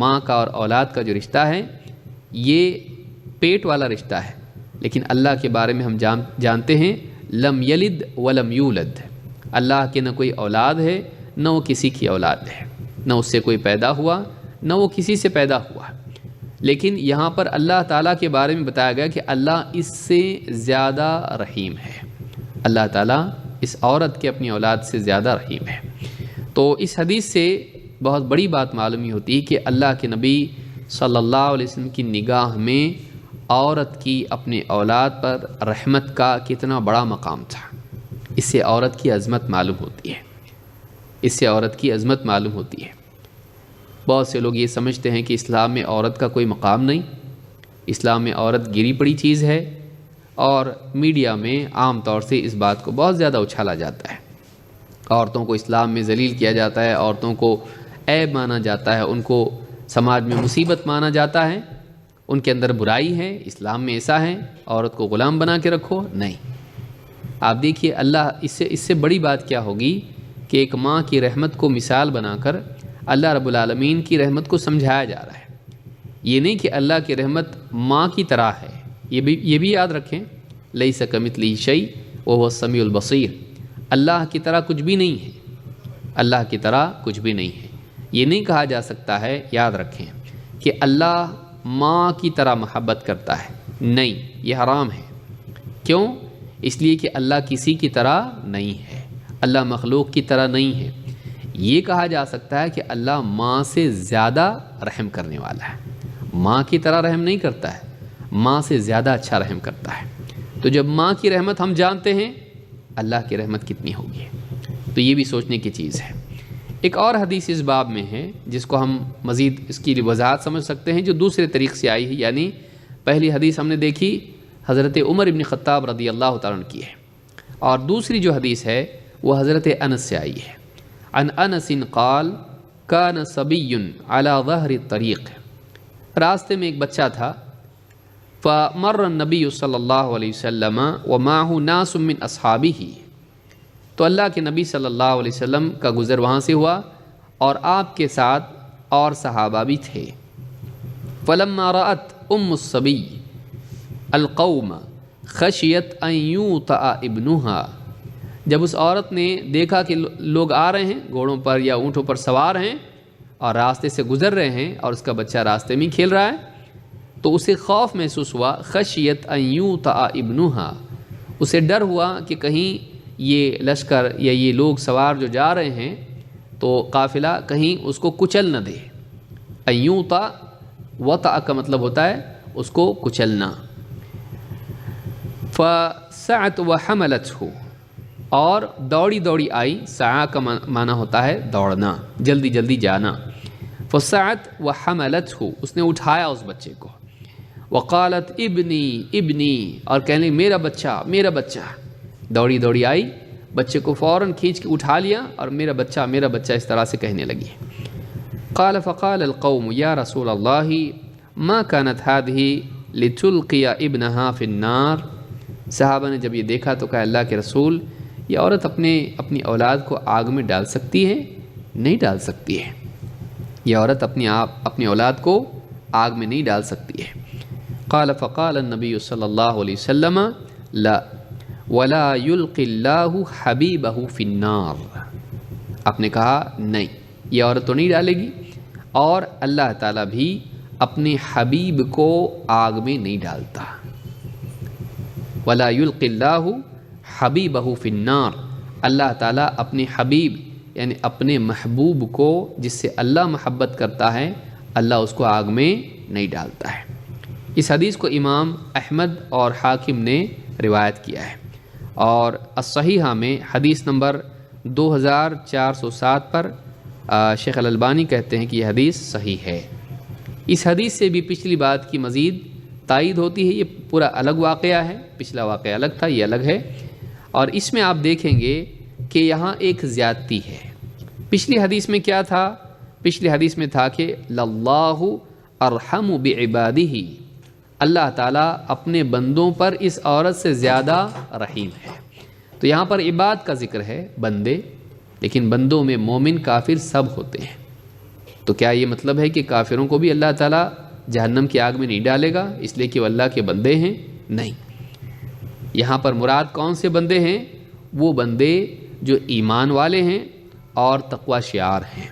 ماں کا اور اولاد کا جو رشتہ ہے یہ پیٹ والا رشتہ ہے، لیکن اللہ کے بارے میں ہم جانتے ہیں لم یلد ولم یولد، اللہ کے نہ کوئی اولاد ہے نہ وہ کسی کی اولاد ہے، نہ اس سے کوئی پیدا ہوا نہ وہ کسی سے پیدا ہوا۔ لیکن یہاں پر اللہ تعالیٰ کے بارے میں بتایا گیا کہ اللہ اس سے زیادہ رحیم ہے، اللہ تعالیٰ اس عورت کے اپنی اولاد سے زیادہ رحیم ہے۔ تو اس حدیث سے بہت بڑی بات معلوم ہوتی ہے کہ اللہ کے نبی صلی اللہ علیہ وسلم کی نگاہ میں عورت کی اپنے اولاد پر رحمت کا کتنا بڑا مقام تھا۔ اس سے عورت کی عظمت معلوم ہوتی ہے، اس سے عورت کی عظمت معلوم ہوتی ہے۔ بہت سے لوگ یہ سمجھتے ہیں کہ اسلام میں عورت کا کوئی مقام نہیں، اسلام میں عورت گری پڑی چیز ہے، اور میڈیا میں عام طور سے اس بات کو بہت زیادہ اچھالا جاتا ہے۔ عورتوں کو اسلام میں ذلیل کیا جاتا ہے، عورتوں کو عیب مانا جاتا ہے، ان کو سماج میں مصیبت مانا جاتا ہے، ان کے اندر برائی ہے، اسلام میں ایسا ہے، عورت کو غلام بنا کے رکھو۔ نہیں، آپ دیکھیے اللہ اس سے بڑی بات کیا ہوگی کہ ایک ماں کی رحمت کو مثال بنا کر اللہ رب العالمین کی رحمت کو سمجھایا جا رہا ہے۔ یہ نہیں کہ اللہ کی رحمت ماں کی طرح ہے، یہ بھی یاد رکھیں، لیس کمثلہ شیء وہو السمیع البصیر، اللہ کی طرح کچھ بھی نہیں ہے، اللہ کی طرح کچھ بھی نہیں ہے۔ یہ نہیں کہا جا سکتا ہے، یاد رکھیں، کہ اللہ ماں کی طرح محبت کرتا ہے، نہیں، یہ حرام ہے۔ کیوں؟ اس لیے کہ اللہ کسی کی طرح نہیں ہے، اللہ مخلوق کی طرح نہیں ہے۔ یہ کہا جا سکتا ہے کہ اللہ ماں سے زیادہ رحم کرنے والا ہے، ماں کی طرح رحم نہیں کرتا ہے، ماں سے زیادہ اچھا رحم کرتا ہے۔ تو جب ماں کی رحمت ہم جانتے ہیں، اللہ کی رحمت کتنی ہوگی، تو یہ بھی سوچنے کی چیز ہے۔ ایک اور حدیث اس باب میں ہے جس کو ہم مزید اس کی وضاحت سمجھ سکتے ہیں، جو دوسرے طریق سے آئی ہے، پہلی حدیث ہم نے دیکھی حضرت عمر ابن خطاب رضی اللہ تعالیٰ عنہ کی ہے، اور دوسری جو حدیث ہے وہ حضرت انس سے آئی ہے۔ عن انس قال کان صبی علی ظہر الطریق، راستے میں ایک بچہ تھا، فمر النبی صلی اللہ علیہ وسلم ومعه ناس من اصحابہ، تو اللہ کے نبی صلی اللہ علیہ وسلم کا گزر وہاں سے ہوا اور آپ کے ساتھ اور صحابہ بھی تھے۔ فلما رأت ام الصبی القوم خشیت ان یوطأ ابنها، جب اس عورت نے دیکھا کہ لوگ آ رہے ہیں، گھوڑوں پر یا اونٹوں پر سوار ہیں اور راستے سے گزر رہے ہیں اور اس کا بچہ راستے میں کھیل رہا ہے، تو اسے خوف محسوس ہوا، خشیت ان یوطأ ابنها، اسے ڈر ہوا کہ کہیں یہ لشکر یا یہ لوگ سوار جو جا رہے ہیں تو قافلہ کہیں اس کو کچل نہ دے۔ ان یوطأ، وطأ کا مطلب ہوتا ہے اس کو کچلنا۔ فسعت وحملته، اور دوڑی دوڑی آئی، سعی کا معنی ہوتا ہے دوڑنا، جلدی جلدی جانا۔ فسعت وحملته، اس نے اٹھایا اس بچے کو، وقالت ابنی ابنی، اور کہنے میرا بچہ میرا بچہ، دوڑی دوڑی آئی، بچے کو فوراً کھینچ کے اٹھا لیا اور میرا بچہ اس طرح سے کہنے لگی۔ قال فقال القوم یا رسول اللہ ما كانت هذه لتلقي ابنها في النار، صحابہ نے جب یہ دیکھا تو کہا اللہ کے رسول، یہ عورت اپنی اولاد کو آگ میں ڈال سکتی ہے؟ نہیں ڈال سکتی ہے، یہ عورت اپنی اولاد کو آگ میں نہیں ڈال سکتی ہے۔ قال فقال النبی صلی اللہ علیہ وسلم لا ولا يلقي الله حبيبه في النار، آپ نے کہا نہیں، یہ عورت تو نہیں ڈالے گی، اور اللہ تعالیٰ بھی اپنے حبیب کو آگ میں نہیں ڈالتا۔ وَلَا يُلْقِ اللَّهُ حَبِيبَهُ فِي النَّارِ، اللہ تعالیٰ اپنے حبیب یعنی اپنے محبوب کو جس سے اللہ محبت کرتا ہے، اللہ اس کو آگ میں نہیں ڈالتا ہے۔ اس حدیث کو امام احمد اور حاکم نے روایت کیا ہے، اور الصحیحہ میں حدیث نمبر 2407 پر شیخ الالبانی کہتے ہیں کہ یہ حدیث صحیح ہے۔ اس حدیث سے بھی پچھلی بات کی مزید تائید ہوتی ہے۔ یہ پورا الگ واقعہ ہے، پچھلا واقعہ الگ تھا، یہ الگ ہے، اور اس میں آپ دیکھیں گے کہ یہاں ایک زیادتی ہے۔ پچھلی حدیث میں کیا تھا؟ پچھلی حدیث میں تھا کہ لَاللَّهُ أَرْحَمُ بِعِبَادِهِ، اللہ تعالیٰ اپنے بندوں پر اس عورت سے زیادہ رحیم ہے۔ تو یہاں پر عباد کا ذکر ہے، بندے، لیکن بندوں میں مومن کافر سب ہوتے ہیں۔ تو کیا یہ مطلب ہے کہ کافروں کو بھی اللہ تعالیٰ جہنم کی آگ میں نہیں ڈالے گا اس لیے کہ وہ اللہ کے بندے ہیں؟ نہیں، یہاں پر مراد کون سے بندے ہیں؟ وہ بندے جو ایمان والے ہیں اور تقوی شعار ہیں،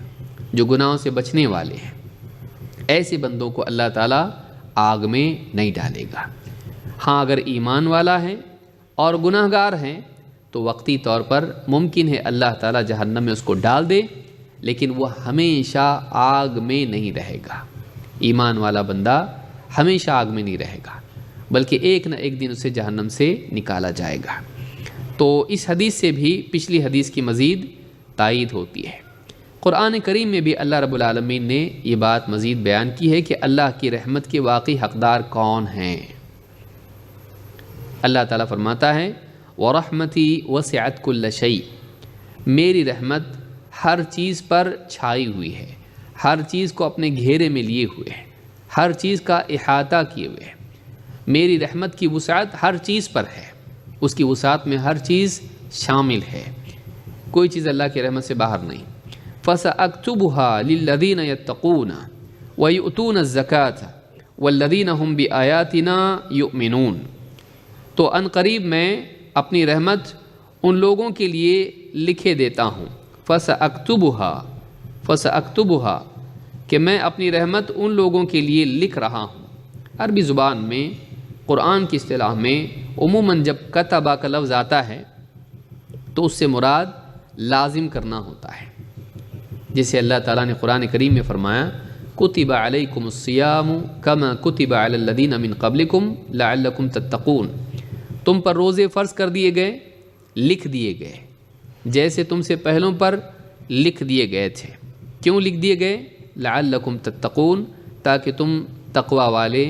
جو گناہوں سے بچنے والے ہیں، ایسے بندوں کو اللہ تعالیٰ آگ میں نہیں ڈالے گا۔ ہاں اگر ایمان والا ہے اور گناہ گار ہیں تو وقتی طور پر ممکن ہے اللہ تعالیٰ جہنم میں اس کو ڈال دے، لیکن وہ ہمیشہ آگ میں نہیں رہے گا۔ ایمان والا بندہ ہمیشہ آگ میں نہیں رہے گا، بلکہ ایک نہ ایک دن اسے جہنم سے نکالا جائے گا۔ تو اس حدیث سے بھی پچھلی حدیث کی مزید تائید ہوتی ہے۔ قرآن کریم میں بھی اللہ رب العالمین نے یہ بات مزید بیان کی ہے کہ اللہ کی رحمت کے واقعی حقدار کون ہیں۔ اللہ تعالیٰ فرماتا ہے وَرَحْمَتِي وَسِعَتْ كُلَّ شَيْءٍ، میری رحمت ہر چیز پر چھائی ہوئی ہے، ہر چیز کو اپنے گھیرے میں لیے ہوئے ہے، ہر چیز کا احاطہ کیے ہوئے ہے۔ میری رحمت کی وسعت ہر چیز پر ہے، اس کی وسعت میں ہر چیز شامل ہے، کوئی چیز اللہ کی رحمت سے باہر نہیں۔ فَسَأَكْتُبُهَا لِلَّذِينَ يَتَّقُونَ وَيُؤْتُونَ الزَّكَاةَ وَالَّذِينَ هُمْ بِآيَاتِنَا يُؤْمِنُونَ، تو ان قریب میں اپنی رحمت ان لوگوں کے لیے لکھے دیتا ہوں۔ فَسَأَكْتُبُهَا کہ میں اپنی رحمت ان لوگوں کے لیے لکھ رہا ہوں۔ عربی زبان میں قرآن کی اصطلاح میں عموماً جب کتبہ کا لفظ آتا ہے تو اس سے مراد لازم کرنا ہوتا ہے، جیسے اللہ تعالیٰ نے قرآن کریم میں فرمایا کتب علیکم الصیام کما کتب علی الذین من قبلکم لعلکم تتقون، تم پر روزے فرض کر دیے گئے، لکھ دیے گئے جیسے تم سے پہلوں پر لکھ دیے گئے تھے۔ کیوں لکھ دیے گئے؟ لعلکم تتقون، تاکہ تم تقوی والے،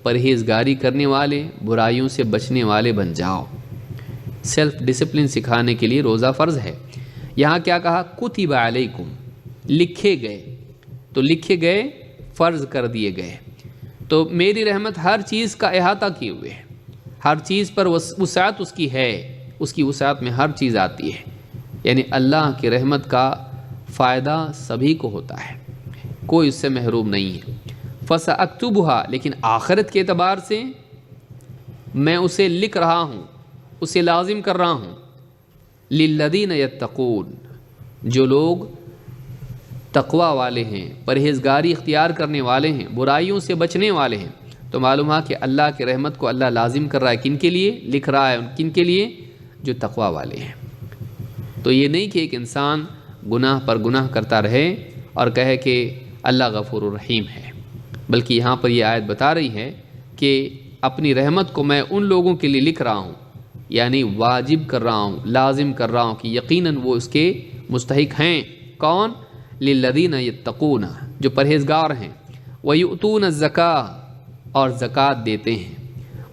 پرہیزگاری کرنے والے، برائیوں سے بچنے والے بن جاؤ۔ سیلف ڈسپلن سکھانے کے لیے روزہ فرض ہے۔ یہاں کیا کہا؟ کتب علیکم، لکھے گئے، تو لکھے گئے فرض کر دیے گئے۔ تو میری رحمت ہر چیز کا احاطہ کیے ہوئے ہے، ہر چیز پر وسعت اس کی ہے، اس کی وسعت میں ہر چیز آتی ہے، یعنی اللہ کی رحمت کا فائدہ سبھی کو ہوتا ہے، کوئی اس سے محروم نہیں ہے۔ فَسَأَكْتُبُهَا، لیکن آخرت کے اعتبار سے میں اسے لکھ رہا ہوں، اسے لازم کر رہا ہوں۔ لِلَّذِينَ يَتَّقُونَ، جو لوگ تقوی والے ہیں، پرہیزگاری اختیار کرنے والے ہیں، برائیوں سے بچنے والے ہیں، تو معلوم ہے کہ اللہ کی رحمت کو اللہ لازم کر رہا ہے کن کے لیے؟ لکھ رہا ہے کن کے لیے؟ جو تقوی والے ہیں۔ تو یہ نہیں کہ ایک انسان گناہ پر گناہ کرتا رہے اور کہے کہ اللہ غفور الرحیم ہے، بلکہ یہاں پر یہ آیت بتا رہی ہے کہ اپنی رحمت کو میں ان لوگوں کے لیے لکھ رہا ہوں، یعنی واجب کر رہا ہوں، لازم کر رہا ہوں کہ یقیناً وہ اس کے مستحق ہیں۔ کون؟ للذین یتقون، جو پرہیزگار ہیں، ویؤتون الزکاۃ، اور زکوٰۃ دیتے ہیں،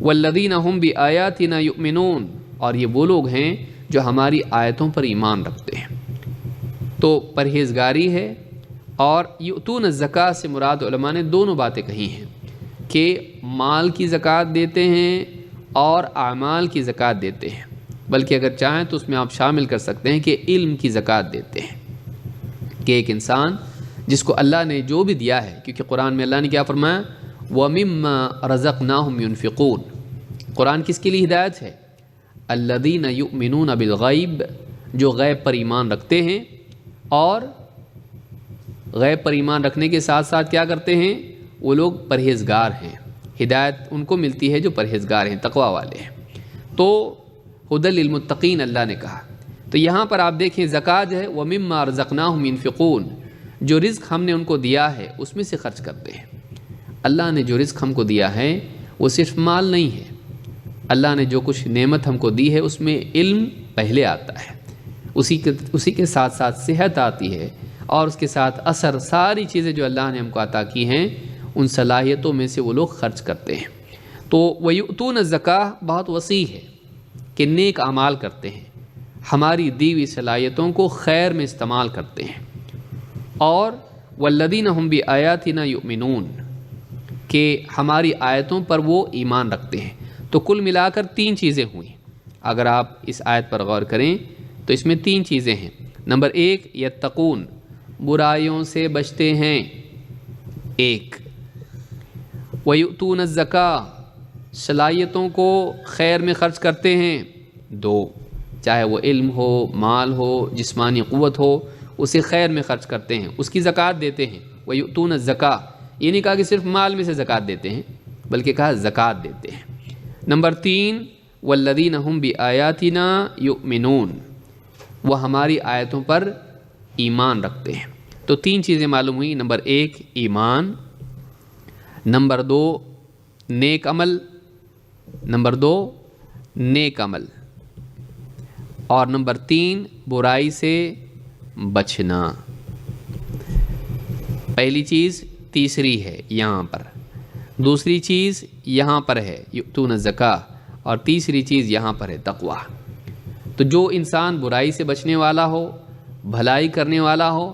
والذین ہم بآیاتنا یؤمنون، اور یہ وہ لوگ ہیں جو ہماری آیتوں پر ایمان رکھتے ہیں۔ تو پرہیزگاری ہے، اور یؤتون الزکاۃ سے مراد علماء نے دونوں باتیں کہی ہیں کہ مال کی زکوٰۃ دیتے ہیں اور اعمال کی زکوٰۃ دیتے ہیں، بلکہ اگر چاہیں تو اس میں آپ شامل کر سکتے ہیں کہ علم کی زکوٰۃ دیتے ہیں، کہ ایک انسان جس کو اللہ نے جو بھی دیا ہے، کیونکہ قرآن میں اللہ نے کیا فرمایا؟ وَمِمَّا رَزَقْنَاهُمْ يُنْفِقُونَ، قرآن کس کے لیے ہدایت ہے؟ الَّذِينَ يُؤْمِنُونَ بِالْغَيْبِ، جو غیب پر ایمان رکھتے ہیں، اور غیب پر ایمان رکھنے کے ساتھ ساتھ کیا کرتے ہیں؟ وہ لوگ پرہیزگار ہیں، ہدایت ان کو ملتی ہے جو پرہیزگار ہیں، تقوی والے ہیں۔ تو ہدی للمتقین اللہ نے کہا۔ تو یہاں پر آپ دیکھیں زکوٰۃ جو ہے وَمِمَّا رَزَقْنَاهُمْ يُنْفِقُونَ، جو رزق ہم نے ان کو دیا ہے اس میں سے خرچ کرتے ہیں۔ اللہ نے جو رزق ہم کو دیا ہے وہ صرف مال نہیں ہے، اللہ نے جو کچھ نعمت ہم کو دی ہے اس میں علم پہلے آتا ہے، اسی کے ساتھ ساتھ صحت آتی ہے، اور اس کے ساتھ اثر، ساری چیزیں جو اللہ نے ہم کو عطا کی ہیں ان صلاحیتوں میں سے وہ لوگ خرچ کرتے ہیں۔ تو وَيُؤْتُونَ الزَّكَاةَ بہت وسیع ہے کہ نیک اعمال کرتے ہیں، ہماری دی ہوئی صلاحیتوں کو خیر میں استعمال کرتے ہیں، اور وَالَّذِينَ هُمْ بِآيَاتِنَا يُؤْمِنُونَ، کہ ہماری آیتوں پر وہ ایمان رکھتے ہیں۔ تو کل ملا کر 3 چیزیں ہوئیں۔ اگر آپ اس آیت پر غور کریں تو اس میں 3 چیزیں ہیں۔ نمبر 1 یتقون، برائیوں سے بچتے ہیں، 1۔ وَيُؤْتُونَ الزَّكَاةَ، صلاحیتوں کو خیر میں خرچ کرتے ہیں، 2۔ چاہے وہ علم ہو، مال ہو، جسمانی قوت ہو، اسے خیر میں خرچ کرتے ہیں، اس کی زکوٰۃ دیتے ہیں۔ وَيُؤْتُونَ الزَّكَاةَ، یہ نہیں کہا کہ صرف مال میں سے زکوٰۃ دیتے ہیں، بلکہ کہا زکوٰۃ دیتے ہیں۔ نمبر 3 وَالَّذِينَ هُمْ بِآيَاتِنَا يُؤْمِنُونَ، وہ ہماری آیتوں پر ایمان رکھتے ہیں۔ تو 3 چیزیں معلوم ہوئی۔ نمبر 1 ایمان، نمبر 2 نیک عمل، نمبر 2 نیک عمل، اور نمبر 3 برائی سے بچنا۔ پہلی چیز تیسری ہے یہاں پر، دوسری چیز یہاں پر ہے یؤتون الزکاۃ، اور تیسری چیز یہاں پر ہے تقویٰ۔ تو جو انسان برائی سے بچنے والا ہو، بھلائی کرنے والا ہو،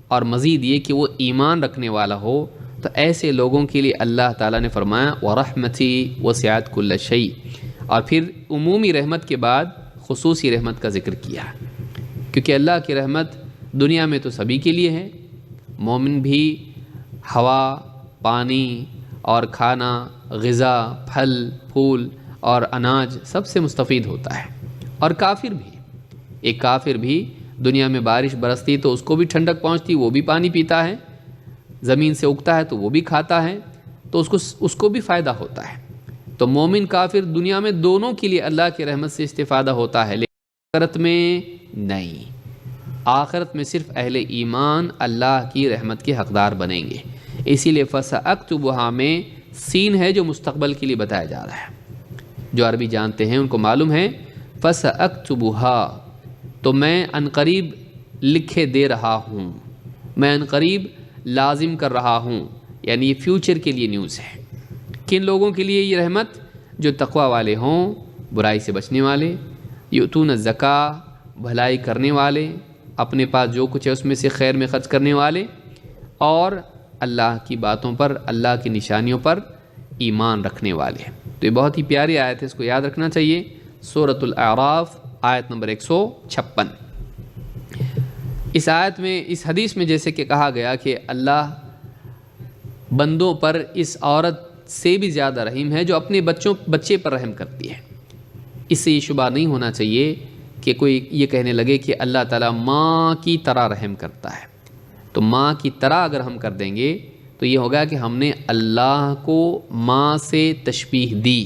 اور مزید یہ کہ وہ ایمان رکھنے والا ہو، تو ایسے لوگوں کے لیے اللہ تعالیٰ نے فرمایا وَرَحْمَتِي وَسِعَتْ كُلَّ شَيْءٍ، اور پھر عمومی رحمت کے بعد خصوصی رحمت کا ذکر کیا، کیونکہ اللہ کی رحمت دنیا میں تو سبھی کے لیے ہے۔ مومن بھی ہوا، پانی اور کھانا، غذا، پھل پھول اور اناج سب سے مستفید ہوتا ہے، اور کافر بھی۔ ایک کافر بھی دنیا میں بارش برستی تو اس کو بھی ٹھنڈک پہنچتی، وہ بھی پانی پیتا ہے، زمین سے اگتا ہے تو وہ بھی کھاتا ہے، تو اس کو بھی فائدہ ہوتا ہے۔ تو مومن کافر دنیا میں دونوں کے لیے اللہ کی رحمت سے استفادہ ہوتا ہے، لیکن آخرت میں نہیں۔ آخرت میں صرف اہل ایمان اللہ کی رحمت کے حقدار بنیں گے۔ اسی لیے فَسَأَكْتُبُهَا میں سین ہے جو مستقبل کے لیے بتایا جا رہا ہے۔ جو عربی جانتے ہیں ان کو معلوم ہے فَسَأَكْتُبُهَا، تو میں عنقریب لکھے دے رہا ہوں، میں عنقریب لازم کر رہا ہوں، یعنی یہ فیوچر کے لیے نیوز ہے۔ کن لوگوں کے لیے یہ رحمت؟ جو تقوی والے ہوں، برائی سے بچنے والے، یؤتون الزکاۃ، بھلائی کرنے والے، اپنے پاس جو کچھ ہے اس میں سے خیر میں خرچ کرنے والے، اور اللہ کی باتوں پر، اللہ کی نشانیوں پر ایمان رکھنے والے۔ تو یہ بہت ہی پیاری آیت ہے، اس کو یاد رکھنا چاہیے۔ سورۃ الاعراف آیت نمبر 156۔ اس آیت میں، اس حدیث میں جیسے کہ کہا گیا کہ اللہ بندوں پر اس عورت سے بھی زیادہ رحیم ہے جو اپنے بچے پر رحم کرتی ہے۔ اس سے یہ شبہ نہیں ہونا چاہیے کہ کوئی یہ کہنے لگے کہ اللہ تعالیٰ ماں کی طرح رحم کرتا ہے۔ تو ماں کی طرح اگر ہم کر دیں گے تو یہ ہوگا کہ ہم نے اللہ کو ماں سے تشبیہ دی،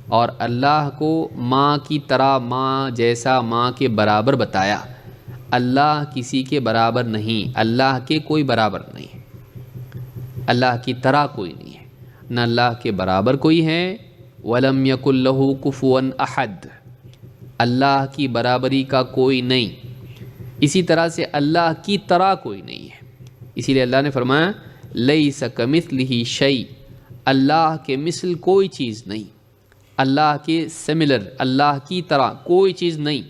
اور اللہ کو ماں کی طرح، ماں جیسا، ماں کے برابر بتایا۔ اللہ کسی کے برابر نہیں، اللہ کے کوئی برابر نہیں، اللہ کی طرح کوئی نہیں ہے، نہ اللہ کے برابر کوئی ہے۔ وَلَمْ يَكُنْ لَهُ كُفُوًا أَحَدٌ، اللہ کی برابری کا کوئی نہیں، اسی طرح سے اللہ کی طرح کوئی نہیں ہے۔ اسی لیے اللہ نے فرمایا لَيْسَ كَمِثْلِهِ شَيْءٌ، اللہ کے مثل کوئی چیز نہیں، اللہ کے سملر، اللہ کی طرح کوئی چیز نہیں۔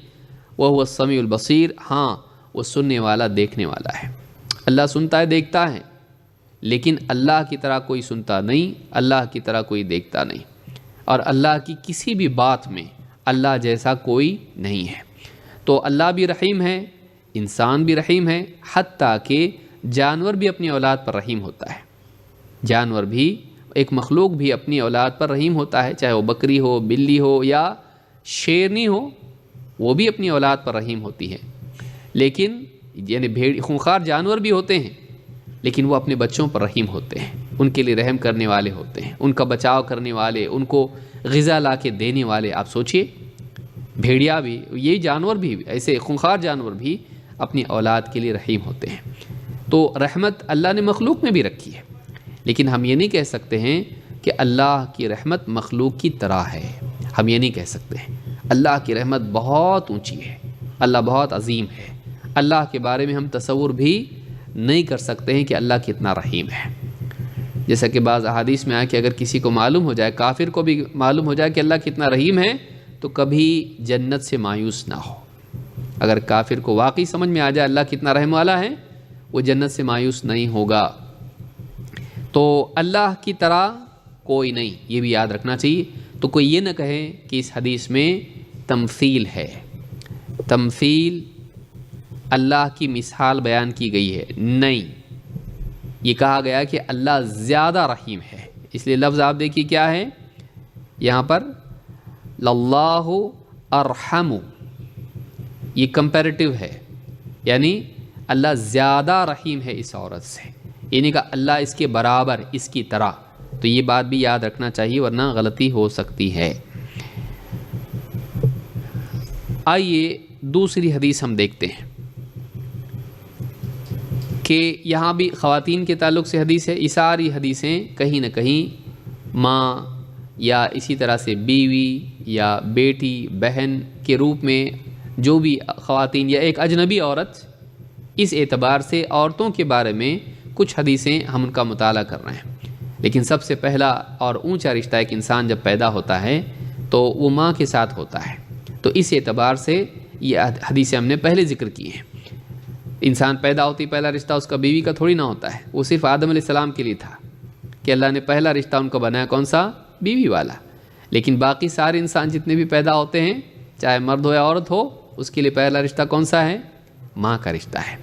وَهُوَ السَّمِيعُ الْبَصِيرُ، ہاں وہ سننے والا، دیکھنے والا ہے۔ اللہ سنتا ہے، دیکھتا ہے، لیکن اللہ کی طرح کوئی سنتا نہیں، اللہ کی طرح کوئی دیکھتا نہیں، اور اللہ کی کسی بھی بات میں اللہ جیسا کوئی نہیں ہے۔ تو اللہ بھی رحیم ہے، انسان بھی رحیم ہے، حتیٰ کہ جانور بھی اپنی اولاد پر رحیم ہوتا ہے۔ جانور بھی، ایک مخلوق بھی اپنی اولاد پر رحیم ہوتا ہے، چاہے وہ بکری ہو، بلی ہو یا شیرنی ہو، وہ بھی اپنی اولاد پر رحیم ہوتی ہے۔ لیکن یعنی بھیڑ خونخوار جانور بھی ہوتے ہیں لیکن وہ اپنے بچوں پر رحیم ہوتے ہیں، ان کے لیے رحم کرنے والے ہوتے ہیں، ان کا بچاؤ کرنے والے، ان کو غذا لا کے دینے والے۔ آپ سوچئے بھیڑیا بھی، یہ جانور بھی، ایسے خونخوار جانور بھی اپنی اولاد کے لیے رحیم ہوتے ہیں۔ تو رحمت اللہ نے مخلوق میں بھی رکھی ہے، لیکن ہم یہ نہیں کہہ سکتے ہیں کہ اللہ کی رحمت مخلوق کی طرح ہے، ہم یہ نہیں کہہ سکتے ہیں۔ اللہ کی رحمت بہت اونچی ہے، اللہ بہت عظیم ہے، اللہ کے بارے میں ہم تصور بھی نہیں کر سکتے ہیں کہ اللہ کتنا رحیم ہے۔ جیسا کہ بعض احادیث میں آیا کہ اگر کسی کو معلوم ہو جائے، کافر کو بھی معلوم ہو جائے کہ اللہ کتنا رحیم ہے، تو کبھی جنت سے مایوس نہ ہو۔ اگر کافر کو واقعی سمجھ میں آ جائے اللہ کتنا رحم والا ہے، وہ جنت سے مایوس نہیں ہوگا۔ تو اللہ کی طرح کوئی نہیں، یہ بھی یاد رکھنا چاہیے۔ تو کوئی یہ نہ کہے کہ اس حدیث میں تمثیل ہے، تمثیل اللہ کی مثال بیان کی گئی ہے، نہیں، یہ کہا گیا کہ اللہ زیادہ رحیم ہے۔ اس لیے لفظ آپ دیکھیے کیا ہے یہاں پر، للہ ارحم، یہ کمپیریٹیو ہے، یعنی اللہ زیادہ رحیم ہے اس عورت سے، یعنی کہ اللہ اس کے برابر، اس کی طرح۔ تو یہ بات بھی یاد رکھنا چاہیے ورنہ غلطی ہو سکتی ہے۔ آئیے دوسری حدیث ہم دیکھتے ہیں کہ یہاں بھی خواتین کے تعلق سے حدیث ہے۔ یہ ساری حدیثیں کہیں نہ کہیں ماں یا اسی طرح سے بیوی یا بیٹی، بہن کے روپ میں جو بھی خواتین یا ایک اجنبی عورت، اس اعتبار سے عورتوں کے بارے میں کچھ حدیثیں ہم ان کا مطالعہ کر رہے ہیں۔ لیکن سب سے پہلا اور اونچا رشتہ ایک انسان جب پیدا ہوتا ہے تو وہ ماں کے ساتھ ہوتا ہے، تو اس اعتبار سے یہ حدیثیں ہم نے پہلے ذکر کی ہیں۔ انسان پیدا ہوتی پہلا رشتہ اس کا بیوی کا تھوڑی نہ ہوتا ہے، وہ صرف آدم علیہ السلام کے لیے تھا کہ اللہ نے پہلا رشتہ ان کو بنایا کون سا؟ بیوی والا۔ لیکن باقی سارے انسان جتنے بھی پیدا ہوتے ہیں، چاہے مرد ہو یا عورت ہو، اس کے لیے پہلا رشتہ کون سا ہے؟ ماں کا رشتہ ہے۔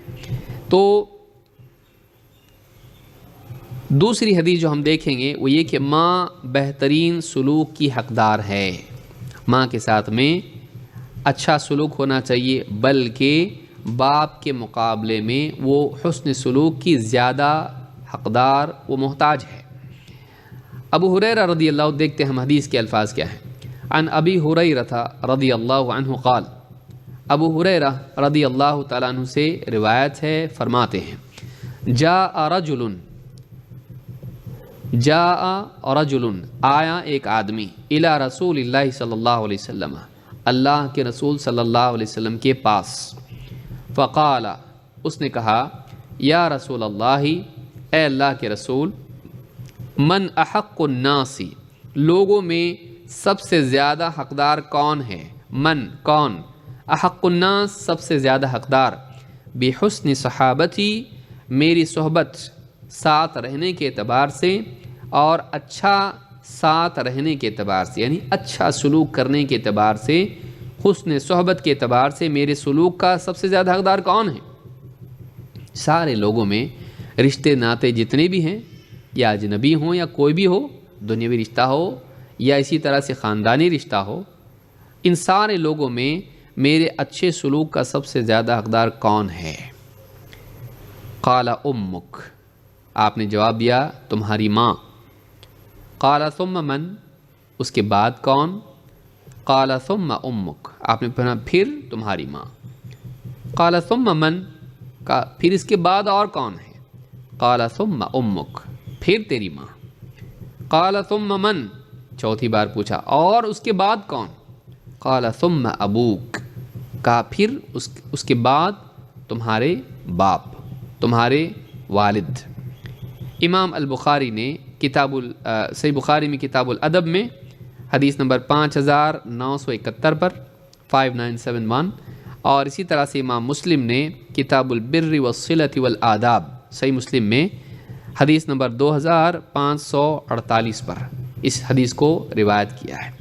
تو دوسری حدیث جو ہم دیکھیں گے وہ یہ کہ ماں بہترین سلوک کی حقدار ہے، ماں کے ساتھ میں اچھا سلوک ہونا چاہیے، بلکہ باپ کے مقابلے میں وہ حسن سلوک کی زیادہ حقدار، وہ محتاج ہے۔ ابو ہریرہ رضی اللہ، دیکھتے ہیں ہم حدیث کے الفاظ کیا ہیں۔ عن ابی ہریرہ رضی اللہ عنہ قال، ابو ہریرہ رضی اللہ تعالیٰ عنہ سے روایت ہے، فرماتے ہیں جاء رجل، آیا ایک آدمی، الی رسول اللہ صلی اللہ علیہ وسلم، اللہ کے رسول صلی اللہ علیہ وسلم کے پاس، فقال، اس نے کہا، یا رسول اللہ، اے اللہ کے رسول، من احق الناس، لوگوں میں سب سے زیادہ حقدار کون ہے؟ من، کون؟ احق الناس، سب سے زیادہ حقدار، بحسن صحابتی، میری صحبت، ساتھ رہنے کے اعتبار سے اور اچھا ساتھ رہنے کے اعتبار سے، یعنی اچھا سلوک کرنے کے اعتبار سے، حسن صحبت کے اعتبار سے میرے سلوک کا سب سے زیادہ حقدار کون ہے؟ سارے لوگوں میں رشتے ناتے جتنے بھی ہیں، یا اجنبی ہوں یا کوئی بھی ہو، دنیاوی رشتہ ہو یا اسی طرح سے خاندانی رشتہ ہو، ان سارے لوگوں میں میرے اچھے سلوک کا سب سے زیادہ حقدار کون ہے؟ قال امک، آپ نے جواب دیا تمہاری ماں۔ قال ثم من، اس کے بعد کون؟ قال ثم امک، آپ نے پڑھا پھر تمہاری ماں۔ قال ثم من، کا پھر اس کے بعد اور کون ہے؟ قال ثم امک، پھر تیری ماں۔ قال ثم من، چوتھی بار پوچھا اور اس کے بعد کون؟ قال ثم ابوک، کہا پھر اس کے بعد تمہارے باپ، تمہارے والد۔ امام البخاری نے صحیح بخاری میں کتاب الادب میں حدیث نمبر 5971 پر 5971، اور اسی طرح سے امام مسلم نے کتاب البر والصلۃ والآداب صحیح مسلم میں حدیث نمبر 2548 پر اس حدیث کو روایت کیا ہے۔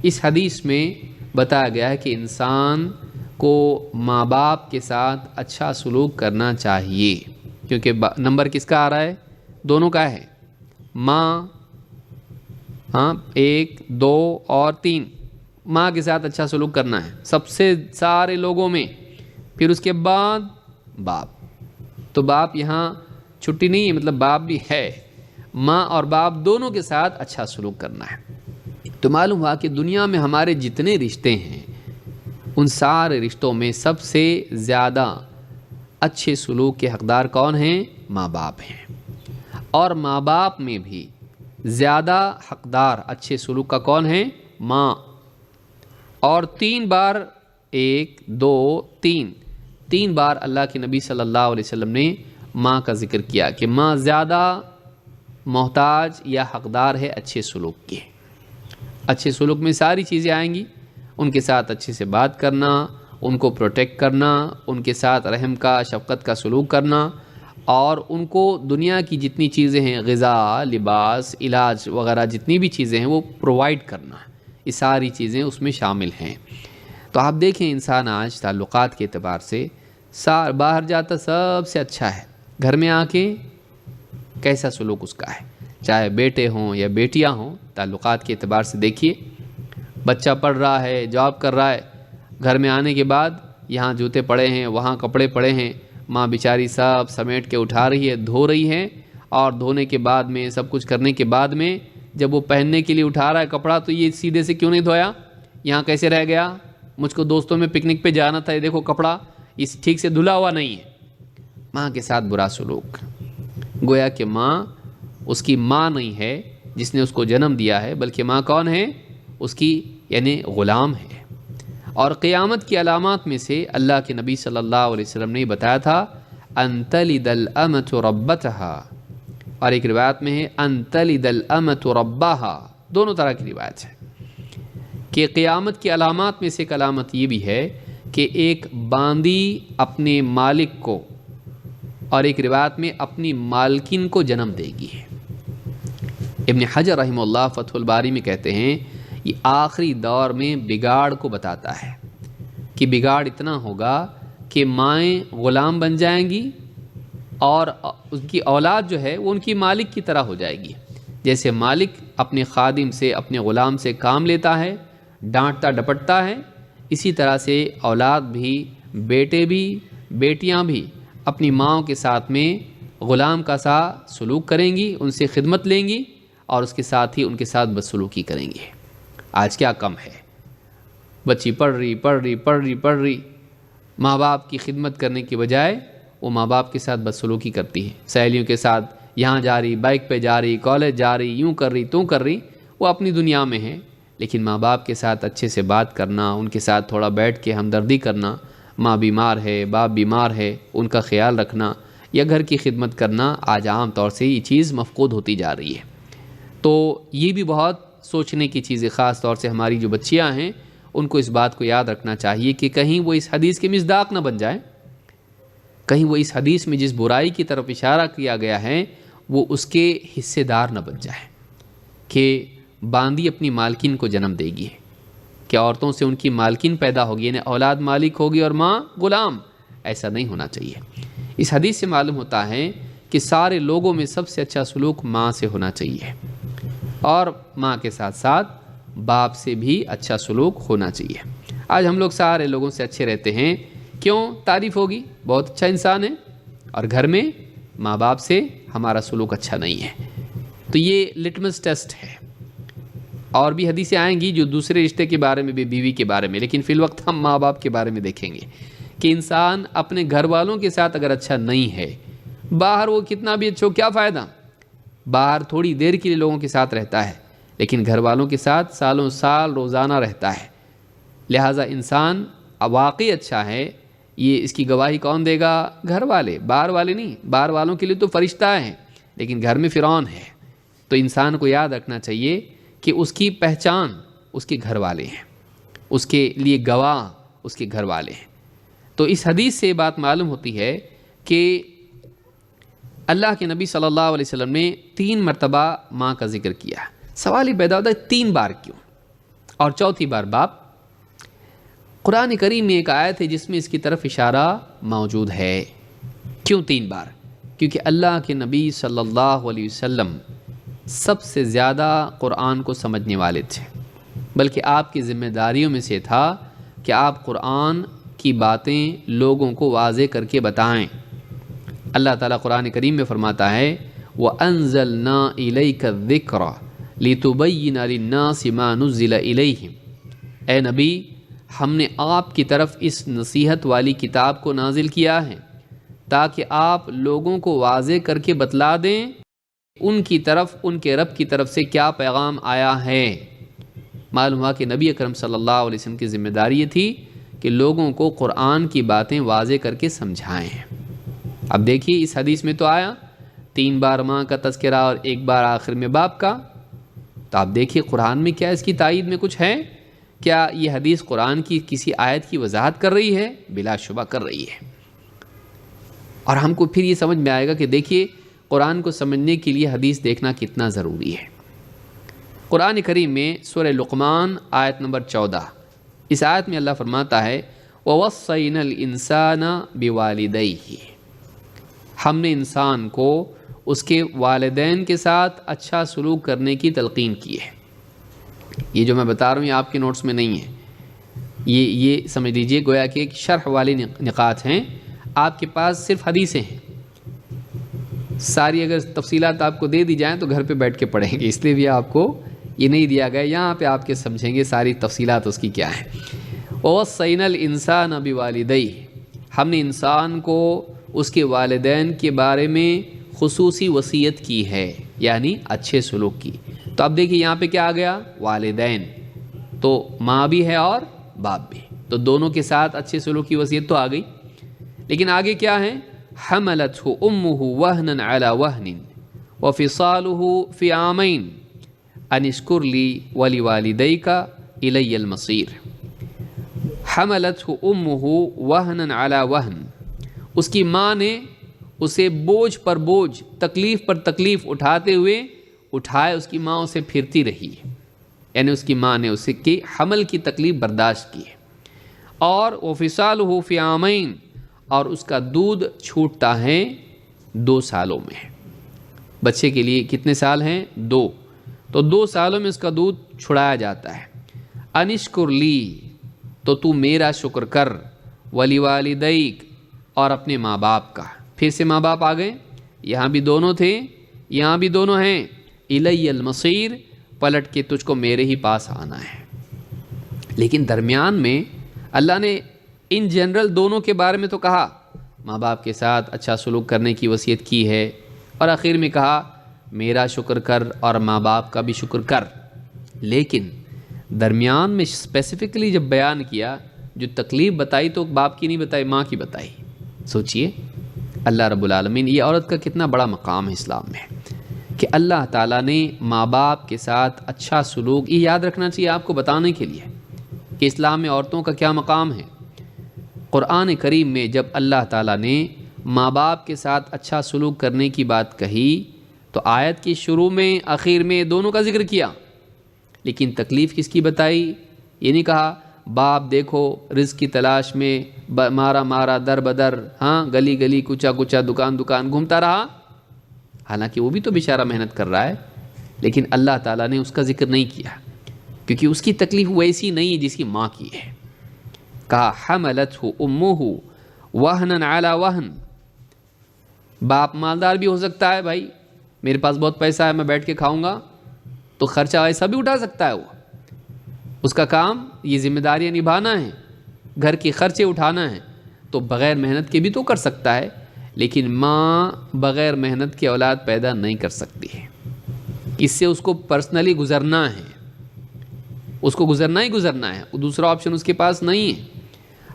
اس حدیث میں بتایا گیا ہے کہ انسان کو ماں باپ کے ساتھ اچھا سلوک کرنا چاہیے، کیونکہ نمبر کس کا آ رہا ہے؟ دونوں کا ہے، ماں، 1 2 اور 3، ماں کے ساتھ اچھا سلوک کرنا ہے سب سے سارے لوگوں میں، پھر اس کے بعد باپ. تو باپ یہاں چھٹی نہیں ہے، مطلب باپ بھی ہے. ماں اور باپ دونوں کے ساتھ اچھا سلوک کرنا ہے. تو معلوم ہوا کہ دنیا میں ہمارے جتنے رشتے ہیں ان سارے رشتوں میں سب سے زیادہ اچھے سلوک کے حقدار کون ہیں؟ ماں باپ ہیں. اور ماں باپ میں بھی زیادہ حقدار اچھے سلوک کا کون ہے؟ ماں. اور 3 بار، 1 2 3 بار اللہ کے نبی صلی اللہ علیہ وسلم نے ماں کا ذکر کیا کہ ماں زیادہ محتاج یا حقدار ہے اچھے سلوک کے. اچھے سلوک میں ساری چیزیں آئیں گی، ان کے ساتھ اچھے سے بات کرنا، ان کو پروٹیکٹ کرنا، ان کے ساتھ رحم کا، شفقت کا سلوک کرنا، اور ان کو دنیا کی جتنی چیزیں ہیں، غذا، لباس، علاج وغیرہ جتنی بھی چیزیں ہیں وہ پرووائڈ کرنا. یہ ساری چیزیں اس میں شامل ہیں. تو آپ دیکھیں انسان آج تعلقات کے اعتبار سے باہر جاتا سب سے اچھا ہے، گھر میں آ کے کیسا سلوک اس کا ہے، چاہے بیٹے ہوں یا بیٹیاں ہوں. تعلقات کے اعتبار سے دیکھیے، بچہ پڑھ رہا ہے، جاب کر رہا ہے، گھر میں آنے کے بعد یہاں جوتے پڑے ہیں، وہاں کپڑے پڑے ہیں، ماں بیچاری سب سمیٹ کے اٹھا رہی ہے، دھو رہی ہے، اور دھونے کے بعد میں سب کچھ کرنے کے بعد میں جب وہ پہننے کے لیے اٹھا رہا ہے کپڑا تو یہ سیدھے سے کیوں نہیں دھویا، یہاں کیسے رہ گیا، مجھ کو دوستوں میں پکنک پہ جانا تھا، یہ دیکھو کپڑا اس ٹھیک سے دھلا ہوا نہیں ہے. ماں کے ساتھ برا سلوک، گویا کہ ماں اس کی ماں نہیں ہے جس نے اس کو جنم دیا ہے، بلکہ ماں کون ہے؟ اس کی یعنی غلام ہے. اور قیامت کی علامات میں سے اللہ کے نبی صلی اللہ علیہ وسلم نے بتایا تھا ان تلد الامۃ ربتہا، اور ایک روایت میں ہے ان تلد الامۃ ربہا. دونوں طرح کی روایت ہے کہ قیامت کی علامات میں سے ایک علامت یہ بھی ہے کہ ایک باندی اپنے مالک کو، اور ایک روایت میں اپنی مالکن کو جنم دے گی. ابن حجر رحمہ اللہ فتح الباری میں کہتے ہیں یہ آخری دور میں بگاڑ کو بتاتا ہے کہ بگاڑ اتنا ہوگا کہ مائیں غلام بن جائیں گی اور ان کی اولاد جو ہے وہ ان کی مالک کی طرح ہو جائے گی. جیسے مالک اپنے خادم سے، اپنے غلام سے کام لیتا ہے، ڈانٹتا ڈپٹتا ہے، اسی طرح سے اولاد بھی، بیٹے بھی، بیٹیاں بھی اپنی ماؤں کے ساتھ میں غلام کا سا سلوک کریں گی، ان سے خدمت لیں گی، اور اس کے ساتھ ہی ان کے ساتھ بدسلوکی کریں گے. آج کیا کم ہے، بچی پڑھ رہی، ماں باپ کی خدمت کرنے کی بجائے وہ ماں باپ کے ساتھ بدسلوکی کرتی ہے. سہیلیوں کے ساتھ یہاں جا رہی، بائک پہ جا رہی، کالج جا رہی، یوں کر رہی توں کر رہی، وہ اپنی دنیا میں ہے. لیکن ماں باپ کے ساتھ اچھے سے بات کرنا، ان کے ساتھ تھوڑا بیٹھ کے ہمدردی کرنا، ماں بیمار ہے، باپ بیمار ہے، ان کا خیال رکھنا یا گھر کی خدمت کرنا آج عام طور سے یہ چیز مفقود ہوتی جا رہی ہے. تو یہ بھی بہت سوچنے کی چیز ہے، خاص طور سے ہماری جو بچیاں ہیں ان کو اس بات کو یاد رکھنا چاہیے کہ کہیں وہ اس حدیث کے مصداق نہ بن جائیں، کہیں وہ اس حدیث میں جس برائی کی طرف اشارہ کیا گیا ہے وہ اس کے حصے دار نہ بن جائیں کہ باندی اپنی مالکن کو جنم دے گی، کہ عورتوں سے ان کی مالکن پیدا ہوگی، یعنی اولاد مالک ہوگی اور ماں غلام. ایسا نہیں ہونا چاہیے. اس حدیث سے معلوم ہوتا ہے کہ سارے لوگوں میں سب سے اچھا سلوک ماں سے ہونا چاہیے، اور ماں کے ساتھ ساتھ باپ سے بھی اچھا سلوک ہونا چاہیے. آج ہم لوگ سارے لوگوں سے اچھے رہتے ہیں، کیوں؟ تعریف ہوگی بہت اچھا انسان ہے، اور گھر میں ماں باپ سے ہمارا سلوک اچھا نہیں ہے. تو یہ لٹمس ٹیسٹ ہے. اور بھی حدیثیں آئیں گی جو دوسرے رشتے کے بارے میں بھی، بیوی کے بارے میں، لیکن فی الوقت ہم ماں باپ کے بارے میں دیکھیں گے کہ انسان اپنے گھر والوں کے ساتھ اگر اچھا نہیں ہے، باہر وہ کتنا بھی اچھا ہو کیا فائدہ، باہر تھوڑی دیر کے لیے لوگوں کے ساتھ رہتا ہے، لیکن گھر والوں کے ساتھ سالوں سال روزانہ رہتا ہے. لہٰذا انسان واقعی اچھا ہے، یہ اس کی گواہی کون دے گا؟ گھر والے، باہر والے نہیں. باہر والوں کے لیے تو فرشتہ ہیں، لیکن گھر میں فرعون ہے. تو انسان کو یاد رکھنا چاہیے کہ اس کی پہچان اس کے گھر والے ہیں، اس کے لیے گواہ اس کے گھر والے ہیں. تو اس حدیث سے بات معلوم ہوتی ہے کہ اللہ کے نبی صلی اللہ علیہ وسلم نے 3 مرتبہ ماں کا ذکر کیا. سوال یہ پیدا ہوتا ہے 3 بار کیوں، اور چوتھی بار باپ؟ قرآن کریم میں ایک آیت ہے جس میں اس کی طرف اشارہ موجود ہے. کیوں 3 بار؟ کیونکہ اللہ کے نبی صلی اللہ علیہ وسلم سب سے زیادہ قرآن کو سمجھنے والے تھے، بلکہ آپ کی ذمہ داریوں میں سے تھا کہ آپ قرآن کی باتیں لوگوں کو واضح کر کے بتائیں۔ اللہ تعالیٰ قرآن کریم میں فرماتا ہے وَأَنزَلْنَا إِلَيْكَ الذِّكْرَ لِتُبَيِّنَ لِلنَّاسِ مَا نُزِّلَ إِلَيْهِمْ، اے نبی ہم نے آپ کی طرف اس نصیحت والی کتاب کو نازل کیا ہے تاکہ آپ لوگوں کو واضح کر کے بتلا دیں ان کی طرف ان کے رب کی طرف سے کیا پیغام آیا ہے۔ معلوم ہوا کہ نبی اکرم صلی اللہ علیہ وسلم کی ذمہ داری یہ تھی کہ لوگوں کو قرآن کی باتیں واضح کر کے سمجھائیں۔ اب دیکھیے اس حدیث میں تو آیا 3 بار ماں کا تذکرہ اور 1 بار آخر میں باپ کا، تو آپ دیکھیے قرآن میں کیا اس کی تائید میں کچھ ہے؟ کیا یہ حدیث قرآن کی کسی آیت کی وضاحت کر رہی ہے؟ بلا شبہ کر رہی ہے۔ اور ہم کو پھر یہ سمجھ میں آئے گا کہ دیکھیے قرآن کو سمجھنے کے لیے حدیث دیکھنا کتنا ضروری ہے۔ قرآن کریم میں سورہ لقمان آیت نمبر 14، اس آیت میں اللہ فرماتا ہے وَوَصَّيْنَا الْإِنسَانَ بِوَالِدَيْهِ، ہم نے انسان کو اس کے والدین کے ساتھ اچھا سلوک کرنے کی تلقین کی ہے۔ یہ جو میں بتا رہا ہوں یہ آپ کے نوٹس میں نہیں ہے، یہ سمجھ لیجئے گویا کہ ایک شرح والی نقاط ہیں، آپ کے پاس صرف حدیثیں ہیں، ساری اگر تفصیلات آپ کو دے دی جائیں تو گھر پہ بیٹھ کے پڑھیں گے، اس لیے بھی آپ کو یہ نہیں دیا گیا، یہاں پہ آپ کے سمجھیں گے ساری تفصیلات اس کی کیا ہیں۔ وَوَصَّيْنَا الْإِنسَانَ بِوَالِدَيْهِ، ہم نے انسان کو اس کے والدین کے بارے میں خصوصی وصیت کی ہے، یعنی اچھے سلوک کی۔ تو اب دیکھیے یہاں پہ کیا آ گیا؟ والدین، تو ماں بھی ہے اور باپ بھی، تو دونوں کے ساتھ اچھے سلوک کی وصیت تو آ گئی، لیکن آگے کیا ہے؟ حملته امه وهنا على وهن وفصاله في عامين ان اشكر لي ولوالديك الي المصير۔ حملته امه وهنا على وهن، اس کی ماں نے اسے بوجھ پر بوجھ، تکلیف پر تکلیف اٹھاتے ہوئے اٹھائے، اس کی ماں اسے پھرتی رہی، یعنی اس کی ماں نے اسے کی حمل کی تکلیف برداشت کی۔ اور وفصاله في عامين، اور اس کا دودھ چھوٹتا ہے 2 سالوں میں۔ بچے کے لیے کتنے سال ہیں؟ 2، تو 2 سالوں میں اس کا دودھ چھڑایا جاتا ہے۔ انشکر لی، تو تو میرا شکر کر، ولی والدیک، اور اپنے ماں باپ کا۔ پھر سے ماں باپ آ گئے، یہاں بھی دونوں تھے، یہاں بھی دونوں ہیں۔ الی المصیر، پلٹ کے تجھ کو میرے ہی پاس آنا ہے۔ لیکن درمیان میں اللہ نے ان جنرل دونوں کے بارے میں تو کہا، ماں باپ کے ساتھ اچھا سلوک کرنے کی وصیت کی ہے، اور آخر میں کہا میرا شکر کر اور ماں باپ کا بھی شکر کر۔ لیکن درمیان میں اسپیسیفکلی جب بیان کیا، جو تکلیف بتائی تو باپ کی نہیں بتائی، ماں کی بتائی۔ سوچئے اللہ رب العالمین، یہ عورت کا کتنا بڑا مقام ہے اسلام میں، کہ اللہ تعالیٰ نے ماں باپ کے ساتھ اچھا سلوک، یہ یاد رکھنا چاہیے آپ کو بتانے کے لیے کہ اسلام میں عورتوں کا کیا مقام ہے۔ قرآن کریم میں جب اللہ تعالیٰ نے ماں باپ کے ساتھ اچھا سلوک کرنے کی بات کہی تو آیت کی شروع میں آخر میں دونوں کا ذکر کیا، لیکن تکلیف کس کی بتائی؟ یہ نہیں کہا باپ دیکھو رزق کی تلاش میں مارا مارا در بدر، ہاں گلی گلی کوچا کوچا دکان دکان گھومتا رہا، حالانکہ وہ بھی تو بیچارہ محنت کر رہا ہے، لیکن اللہ تعالیٰ نے اس کا ذکر نہیں کیا کیونکہ اس کی تکلیف ویسی نہیں ہے جس کی ماں کی ہے۔ کہا حملته امه وهنا على وهن، باپ مالدار بھی ہو سکتا ہے، بھائی میرے پاس بہت پیسہ ہے میں بیٹھ کے کھاؤں گا، تو خرچہ ایسا بھی اٹھا سکتا ہے، وہ اس کا کام یہ ذمہ داریاں نبھانا ہے، گھر کے خرچے اٹھانا ہے، تو بغیر محنت کے بھی تو کر سکتا ہے، لیکن ماں بغیر محنت کے اولاد پیدا نہیں کر سکتی ہے، اس سے اس کو پرسنلی گزرنا ہے، اس کو گزرنا ہی گزرنا ہے، دوسرا آپشن اس کے پاس نہیں ہے۔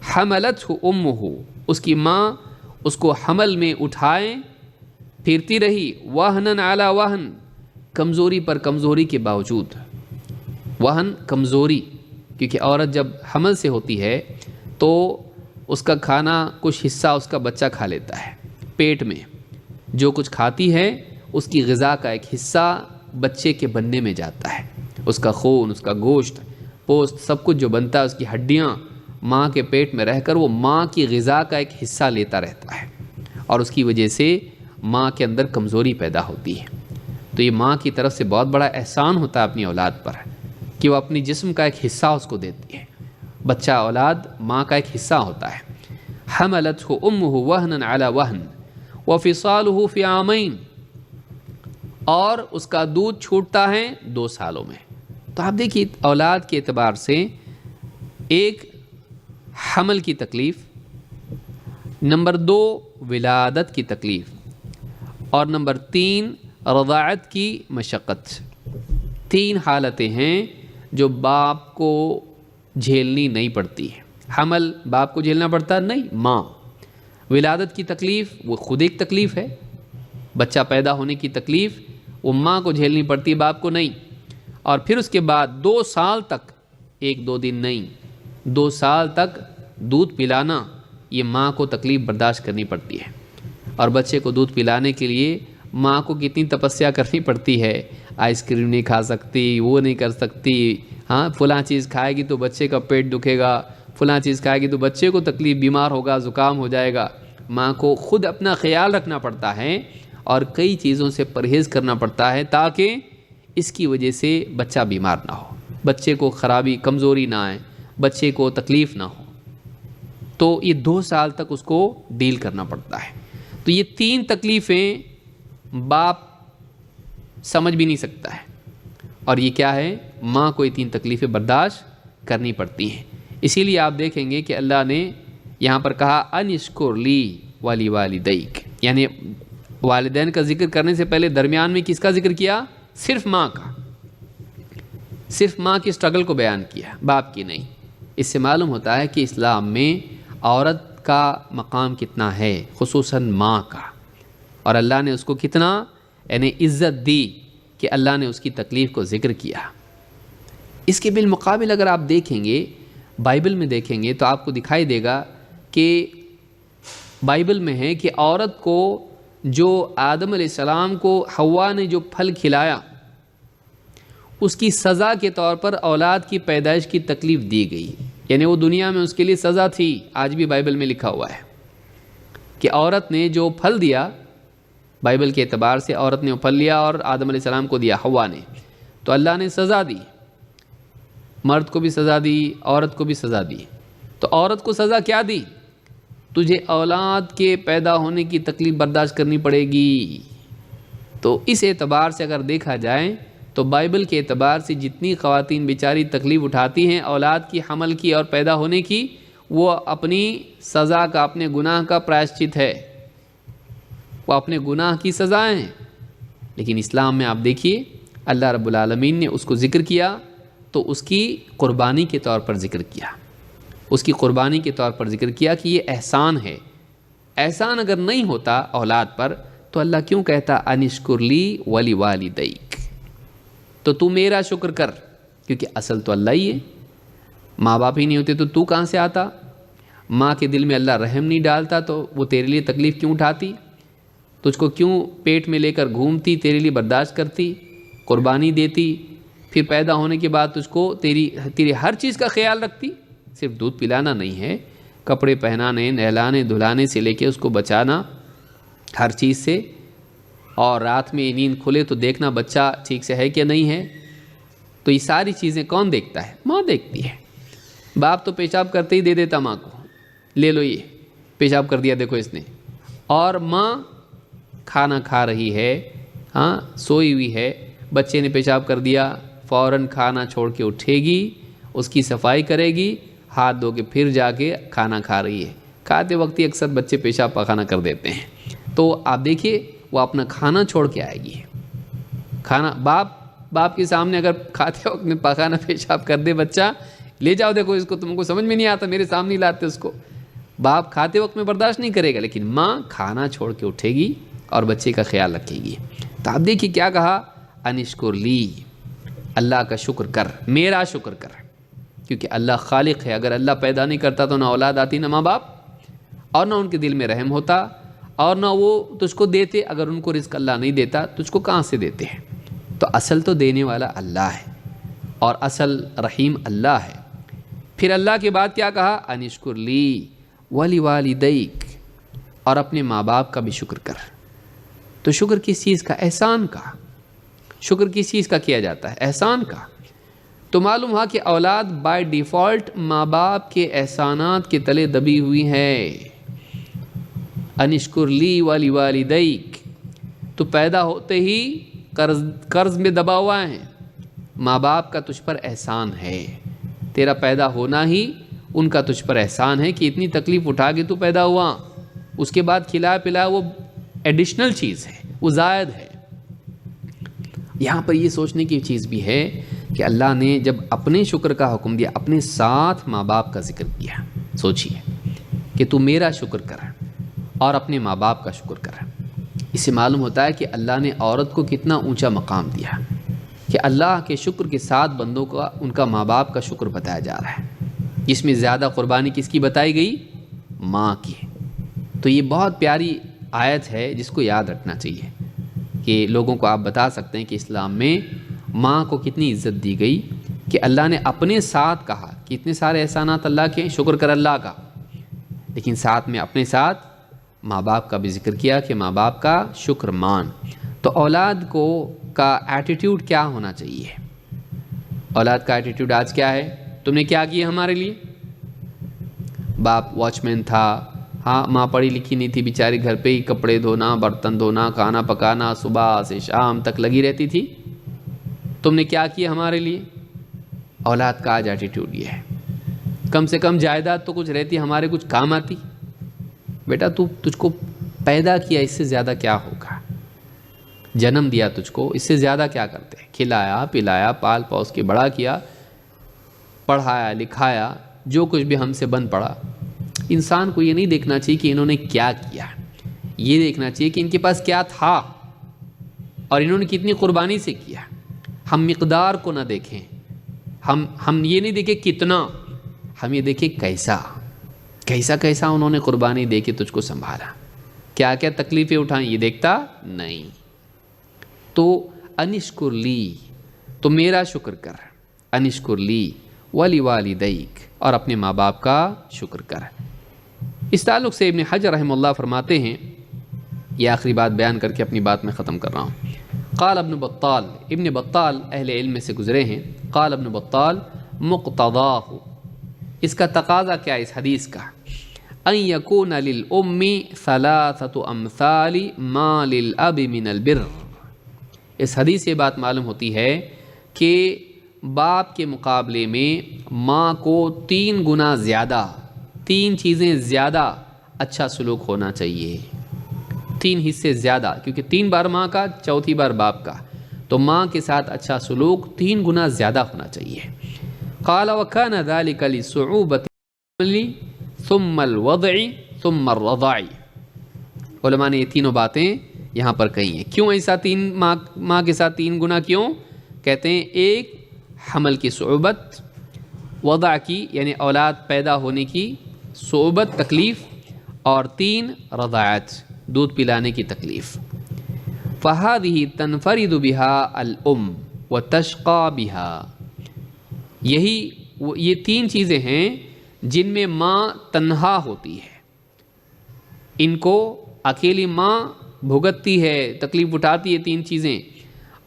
حملته امه، اس کی ماں اس کو حمل میں اٹھائے پھرتی رہی، وہن علی وہن، کمزوری پر کمزوری کے باوجود، وہن کمزوری، کیونکہ عورت جب حمل سے ہوتی ہے تو اس کا کھانا کچھ حصہ اس کا بچہ کھا لیتا ہے، پیٹ میں جو کچھ کھاتی ہے اس کی غذا کا ایک حصہ بچے کے بننے میں جاتا ہے، اس کا خون، اس کا گوشت، پوست، سب کچھ جو بنتا ہے، اس کی ہڈیاں ماں کے پیٹ میں رہ کر وہ ماں کی غذا کا ایک حصہ لیتا رہتا ہے، اور اس کی وجہ سے ماں کے اندر کمزوری پیدا ہوتی ہے۔ تو یہ ماں کی طرف سے بہت بڑا احسان ہوتا ہے اپنی اولاد پر کہ وہ اپنی جسم کا ایک حصہ اس کو دیتی ہے، بچہ اولاد ماں کا ایک حصہ ہوتا ہے. حملته امه وهنا على وهن وفصاله في عامين، اور اس کا دودھ چھوٹتا ہے 2 سالوں میں. تو آپ دیکھیے اولاد کے اعتبار سے ایک حمل کی تکلیف، نمبر 2 ولادت کی تکلیف، اور نمبر 3 رضاعت کی مشقت. 3 حالتیں ہیں جو باپ کو جھیلنی نہیں پڑتی ہیں. حمل باپ کو جھیلنا پڑتا نہیں، ماں. ولادت کی تکلیف وہ خود ایک تکلیف ہے، بچہ پیدا ہونے کی تکلیف وہ ماں کو جھیلنی پڑتی ہے، باپ کو نہیں. اور پھر اس کے بعد 2 سال تک، 1-2 دن نہیں، 2 سال تک دودھ پلانا یہ ماں کو تکلیف برداشت کرنی پڑتی ہے. اور بچے کو دودھ پلانے کے لیے ماں کو کتنی تپسیا کرنی پڑتی ہے. آئس کریم نہیں کھا سکتی، وہ نہیں کر سکتی، ہاں فلاں چیز کھائے گی تو بچے کا پیٹ دکھے گا، فلاں چیز کھائے گی تو بچے کو تکلیف، بیمار ہوگا، زکام ہو جائے گا. ماں کو خود اپنا خیال رکھنا پڑتا ہے اور کئی چیزوں سے پرہیز کرنا پڑتا ہے تاکہ اس کی وجہ سے بچہ بیمار نہ ہو، بچے کو خرابی، کمزوری نہ آئے، بچے کو تکلیف نہ ہو. تو یہ 2 سال تک اس کو ڈیل کرنا پڑتا ہے. تو یہ 3 تکلیفیں باپ سمجھ بھی نہیں سکتا ہے، اور یہ کیا ہے، ماں کو یہ 3 تکلیفیں برداشت کرنی پڑتی ہیں. اسی لیے آپ دیکھیں گے کہ اللہ نے یہاں پر کہا ان اشکر لی ولی والدیک، یعنی والدین کا ذکر کرنے سے پہلے درمیان میں کس کا ذکر کیا؟ صرف ماں کا، صرف ماں کی اسٹرگل کو بیان کیا، باپ کی نہیں. اس سے معلوم ہوتا ہے کہ اسلام میں عورت کا مقام کتنا ہے، خصوصاً ماں کا، اور اللہ نے اس کو کتنا یعنی عزت دی کہ اللہ نے اس کی تکلیف کو ذکر کیا. اس کے بالمقابل اگر آپ دیکھیں گے، بائبل میں دیکھیں گے تو آپ کو دکھائی دے گا کہ بائبل میں ہے کہ عورت کو جو آدم علیہ السلام کو حوا نے جو پھل کھلایا، اس کی سزا کے طور پر اولاد کی پیدائش کی تکلیف دی گئی. یعنی وہ دنیا میں اس کے لیے سزا تھی. آج بھی بائبل میں لکھا ہوا ہے کہ عورت نے جو پھل دیا، بائبل کے اعتبار سے عورت نے وہ پھل لیا اور آدم علیہ السلام کو دیا، حوا نے، تو اللہ نے سزا دی، مرد کو بھی سزا دی، عورت کو بھی سزا دی. تو عورت کو سزا کیا دی؟ تجھے اولاد کے پیدا ہونے کی تکلیف برداشت کرنی پڑے گی. تو اس اعتبار سے اگر دیکھا جائے تو بائبل کے اعتبار سے جتنی خواتین بیچاری تکلیف اٹھاتی ہیں اولاد کی، حمل کی اور پیدا ہونے کی، وہ اپنی سزا کا، اپنے گناہ کا پراشچت ہے، وہ اپنے گناہ کی سزائیں ہیں. لیکن اسلام میں آپ دیکھیے اللہ رب العالمین نے اس کو ذکر کیا تو اس کی قربانی کے طور پر ذکر کیا، اس کی قربانی کے طور پر ذکر کیا کہ یہ احسان ہے. احسان اگر نہیں ہوتا اولاد پر تو اللہ کیوں کہتا انشکر لی ولی والدیک، تو تو میرا شکر کر، کیونکہ اصل تو اللہ ہی ہے. ماں باپ ہی نہیں ہوتے تو تو کہاں سے آتا؟ ماں کے دل میں اللہ رحم نہیں ڈالتا تو وہ تیرے لیے تکلیف کیوں اٹھاتی، تجھ کو کیوں پیٹ میں لے کر گھومتی، تیرے لیے برداشت کرتی، قربانی دیتی، پھر پیدا ہونے کے بعد تجھ کو تیری ہر چیز کا خیال رکھتی. صرف دودھ پلانا نہیں ہے، کپڑے پہنانے، نہلانے دھلانے سے لے کے اس کو بچانا ہر چیز سے، اور رات میں نیند کھلے تو دیکھنا بچہ ٹھیک سے ہے کہ نہیں ہے. تو یہ ساری چیزیں کون دیکھتا ہے؟ ماں دیکھتی ہے. باپ تو پیشاب کرتے ہی دے دیتا ماں کو، لے لو یہ پیشاب کر دیا دیکھو اس نے، اور ماں کھانا کھا رہی ہے، ہاں سوئی ہوئی ہے، بچے نے پیشاب کر دیا، فوراً کھانا چھوڑ کے اٹھے گی، اس کی صفائی کرے گی، ہاتھ دھو کے پھر جا کے کھانا کھا رہی ہے. کھاتے وقت ہی اکثر بچے پیشاب پخانہ کر دیتے ہیں. تو آپ دیکھیے وہ اپنا کھانا چھوڑ کے آئے گی. کھانا باپ کے سامنے اگر کھاتے وقت میں پخانہ پیشاب کر دے بچہ، لے جاؤ دیکھو اس کو، تم کو سمجھ میں نہیں آتا، میرے سامنے لاتے اس کو. باپ کھاتے وقت میں برداشت نہیں کرے گا، لیکن ماں کھانا چھوڑ کے اٹھے گی اور بچے کا خیال رکھے گی. تو آپ دیکھیے کیا کہا، انشکر لی، اللہ کا شکر کر، میرا شکر کر، کیونکہ اللہ خالق ہے. اگر اللہ پیدا نہیں کرتا تو نہ اولاد آتی، نہ ماں باپ، اور نہ ان کے دل میں رحم ہوتا، اور نہ وہ تجھ کو دیتے. اگر ان کو رزق اللہ نہیں دیتا تجھ کو کہاں سے دیتے ہیں؟ تو اصل تو دینے والا اللہ ہے، اور اصل رحیم اللہ ہے. پھر اللہ کے بعد کیا کہا، انشکر لی ولی والدیک، اور اپنے ماں باپ کا بھی شکر کر. تو شکر کس چیز کا؟ احسان کا. شکر کس چیز کا کیا جاتا ہے؟ احسان کا. تو معلوم ہوا کہ اولاد بائی ڈیفالٹ ماں باپ کے احسانات کے تلے دبی ہوئی ہے۔ انشکر لی والی والدیک، تو پیدا ہوتے ہی قرض میں دبا ہوا ہے، ماں باپ کا تجھ پر احسان ہے، تیرا پیدا ہونا ہی ان کا تجھ پر احسان ہے کہ اتنی تکلیف اٹھا کے تو پیدا ہوا، اس کے بعد کھلا پلا وہ ایڈیشنل چیز ہے، وہ زائد ہے۔ یہاں پر یہ سوچنے کی چیز بھی ہے کہ اللہ نے جب اپنے شکر کا حکم دیا، اپنے ساتھ ماں باپ کا ذکر کیا۔ سوچیے کہ تو میرا شکر کر اور اپنے ماں باپ کا شکر کر۔ اس سے معلوم ہوتا ہے کہ اللہ نے عورت کو کتنا اونچا مقام دیا کہ اللہ کے شکر کے ساتھ بندوں کا ان کا ماں باپ کا شکر بتایا جا رہا ہے، جس میں زیادہ قربانی کس کی بتائی گئی؟ ماں کی۔ تو یہ بہت پیاری آیت ہے جس کو یاد رکھنا چاہیے کہ لوگوں کو آپ بتا سکتے ہیں کہ اسلام میں ماں کو کتنی عزت دی گئی کہ اللہ نے اپنے ساتھ کہا کہ اتنے سارے احسانات اللہ کے، شکر کر اللہ کا، لیکن ساتھ میں اپنے ساتھ ماں باپ کا بھی ذکر کیا کہ ماں باپ کا شکر مان۔ تو اولاد کو کا ایٹیٹیوڈ کیا ہونا چاہیے؟ اولاد کا ایٹیٹیوڈ آج کیا ہے؟ تم نے کیا کیا ہمارے لیے؟ باپ واچ مین تھا، ہاں ماں پڑھی لکھی نہیں تھی بیچاری، گھر پہ ہی کپڑے دھونا، برتن دھونا، کھانا پکانا، صبح سے شام تک لگی رہتی تھی۔ تم نے کیا کیا ہمارے لیے؟ اولاد کا آج ایٹیٹیوڈ یہ ہے۔ کم سے کم جائیداد تو کچھ رہتی، ہمارے کچھ کام آتی۔ بیٹا تجھ کو پیدا کیا، اس سے زیادہ کیا ہوگا؟ جنم دیا تجھ کو، اس سے زیادہ کیا کرتے؟ کھلایا پلایا، پال پوس کے بڑا کیا، پڑھایا لکھایا، جو کچھ بھی ہم سے بن پڑا۔ انسان کو یہ نہیں دیکھنا چاہیے کہ انہوں نے کیا کیا، یہ دیکھنا چاہیے کہ ان کے پاس کیا تھا اور انہوں نے کتنی قربانی سے کیا۔ ہم مقدار کو نہ دیکھیں، ہم یہ نہیں دیکھیں کتنا، ہم یہ دیکھیں کیسا انہوں نے قربانی دے کے تجھ کو سنبھالا، کیا کیا تکلیفیں اٹھائیں، یہ دیکھتا نہیں۔ تو انشکر لی، تو میرا شکر کر، انشکر لی ولی والدیک، اور اپنے ماں باپ کا شکر کر۔ اس تعلق سے ابن حجر رحمہ اللہ فرماتے ہیں، یہ آخری بات بیان کر کے اپنی بات میں ختم کر رہا ہوں۔ قال ابن بطال اہل علم میں سے گزرے ہیں، قال ابن بطال مقتضاہ، اس کا تقاضا کیا ہے اس حدیث کا؟ ان یکون للام ثلاثۃ امثال ما للاب من البر۔ اس حدیث سے یہ بات معلوم ہوتی ہے کہ باپ کے مقابلے میں ماں کو 3 گنا زیادہ، 3 چیزیں زیادہ اچھا سلوک ہونا چاہیے، 3 حصے زیادہ، کیونکہ 3 بار ماں کا، چوتھی بار باپ کا، تو ماں کے ساتھ اچھا سلوک 3 گنا زیادہ ہونا چاہیے۔ قال وكان ذلك لصعوبة ثم الوضع ثم الرضاع۔ علماء نے یہ تینوں باتیں یہاں پر کہی ہیں۔ کیوں ایسا ماں کے ساتھ 3 گنا کیوں؟ کہتے ہیں ایک حمل کی صعوبت، وضع کی یعنی اولاد پیدا ہونے کی صعوبت تکلیف، اور 3 رضاعت دودھ پلانے کی تکلیف۔ فهذه تنفرد بها الام وتشقى بها، یہ 3 چیزیں ہیں جن میں ماں تنہا ہوتی ہے، ان کو اکیلی ماں بھگتتی ہے، تکلیف اٹھاتی ہے 3 چیزیں،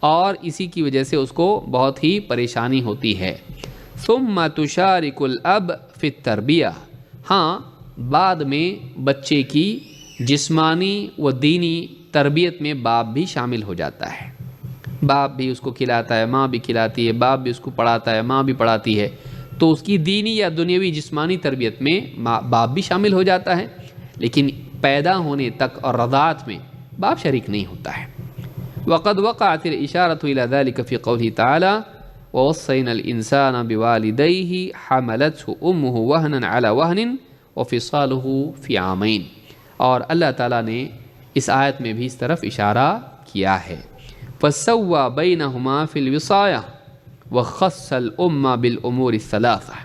اور اسی کی وجہ سے اس کو بہت ہی پریشانی ہوتی ہے۔ ثم تشارک الاب فی التربیہ، ہاں بعد میں بچے کی جسمانی و دینی تربیت میں باپ بھی شامل ہو جاتا ہے، باپ بھی اس کو کھلاتا ہے، ماں بھی کھلاتی ہے، باپ بھی اس کو پڑھاتا ہے، ماں بھی پڑھاتی ہے، تو اس کی دینی یا دنیاوی جسمانی تربیت میں باپ بھی شامل ہو جاتا ہے، لیکن پیدا ہونے تک اور رضاعت میں باپ شریک نہیں ہوتا ہے۔ وقد وقعت الاشارۃ الی ذلک فی قولہ تعالی ووصینا الانسان بوالدیہ حملته امہ وہنا علی وہن وفصالہ فی عامین، اور اللہ تعالیٰ نے اس آیت میں بھی اس طرف اشارہ کیا ہے۔ فسوى بینہما فی الوصایہ وخص الامہ بالامور الثلاثہ،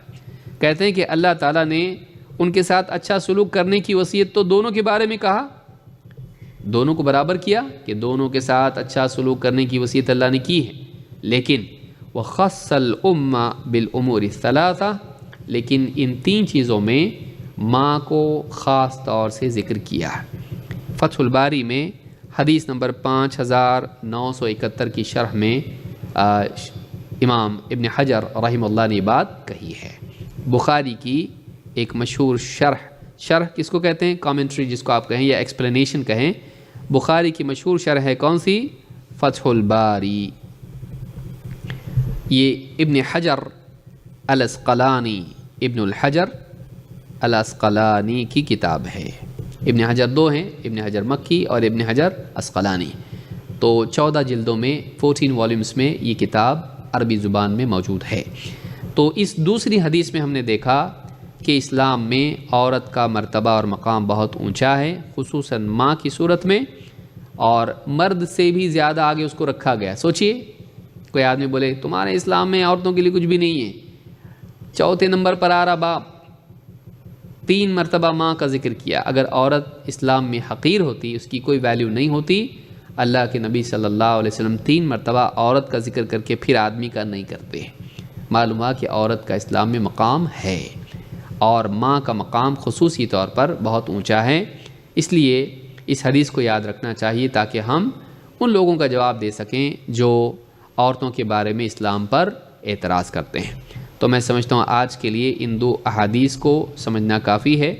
کہتے ہیں کہ اللہ تعالیٰ نے ان کے ساتھ اچھا سلوک کرنے کی وصیت تو دونوں کے بارے میں کہا، دونوں کو برابر کیا کہ دونوں کے ساتھ اچھا سلوک کرنے کی وصیت اللہ نے کی ہے، لیکن وخص الامہ بالامور الثلاثہ، لیکن ان 3 چیزوں میں ماں کو خاص طور سے ذکر کیا۔ فتح الباری میں حدیث نمبر 5971 کی شرح میں امام ابن حجر رحمہ اللہ نے بات کہی ہے۔ بخاری کی ایک مشہور شرح کس کو کہتے ہیں؟ کامنٹری جس کو آپ کہیں یا ایکسپلینیشن کہیں۔ بخاری کی مشہور شرح ہے کون سی؟ فتح الباری۔ یہ ابن حجر الاسقلانی، ابن الحجر الاسقلانی کی کتاب ہے۔ ابن حجر دو ہیں، ابن حجر مکی اور ابن حجر اسقلانی۔ تو 14 جلدوں میں 14 والیومز میں یہ کتاب عربی زبان میں موجود ہے۔ تو اس دوسری حدیث میں ہم نے دیکھا کہ اسلام میں عورت کا مرتبہ اور مقام بہت اونچا ہے، خصوصاً ماں کی صورت میں، اور مرد سے بھی زیادہ آگے اس کو رکھا گیا۔ سوچئے کوئی آدمی بولے تمہارے اسلام میں عورتوں کے لیے کچھ بھی نہیں ہے، چوتھے نمبر پر آ رہا باپ، 3 مرتبہ ماں کا ذکر کیا۔ اگر عورت اسلام میں حقیر ہوتی، اس کی کوئی ویلیو نہیں ہوتی، اللہ کے نبی صلی اللہ علیہ وسلم 3 مرتبہ عورت کا ذکر کر کے پھر آدمی کا نہیں کرتے۔ معلوم ہوا کہ عورت کا اسلام میں مقام ہے، اور ماں کا مقام خصوصی طور پر بہت اونچا ہے۔ اس لیے اس حدیث کو یاد رکھنا چاہیے تاکہ ہم ان لوگوں کا جواب دے سکیں جو عورتوں کے بارے میں اسلام پر اعتراض کرتے ہیں۔ تو میں سمجھتا ہوں آج کے لیے ان 2 احادیث کو سمجھنا کافی ہے۔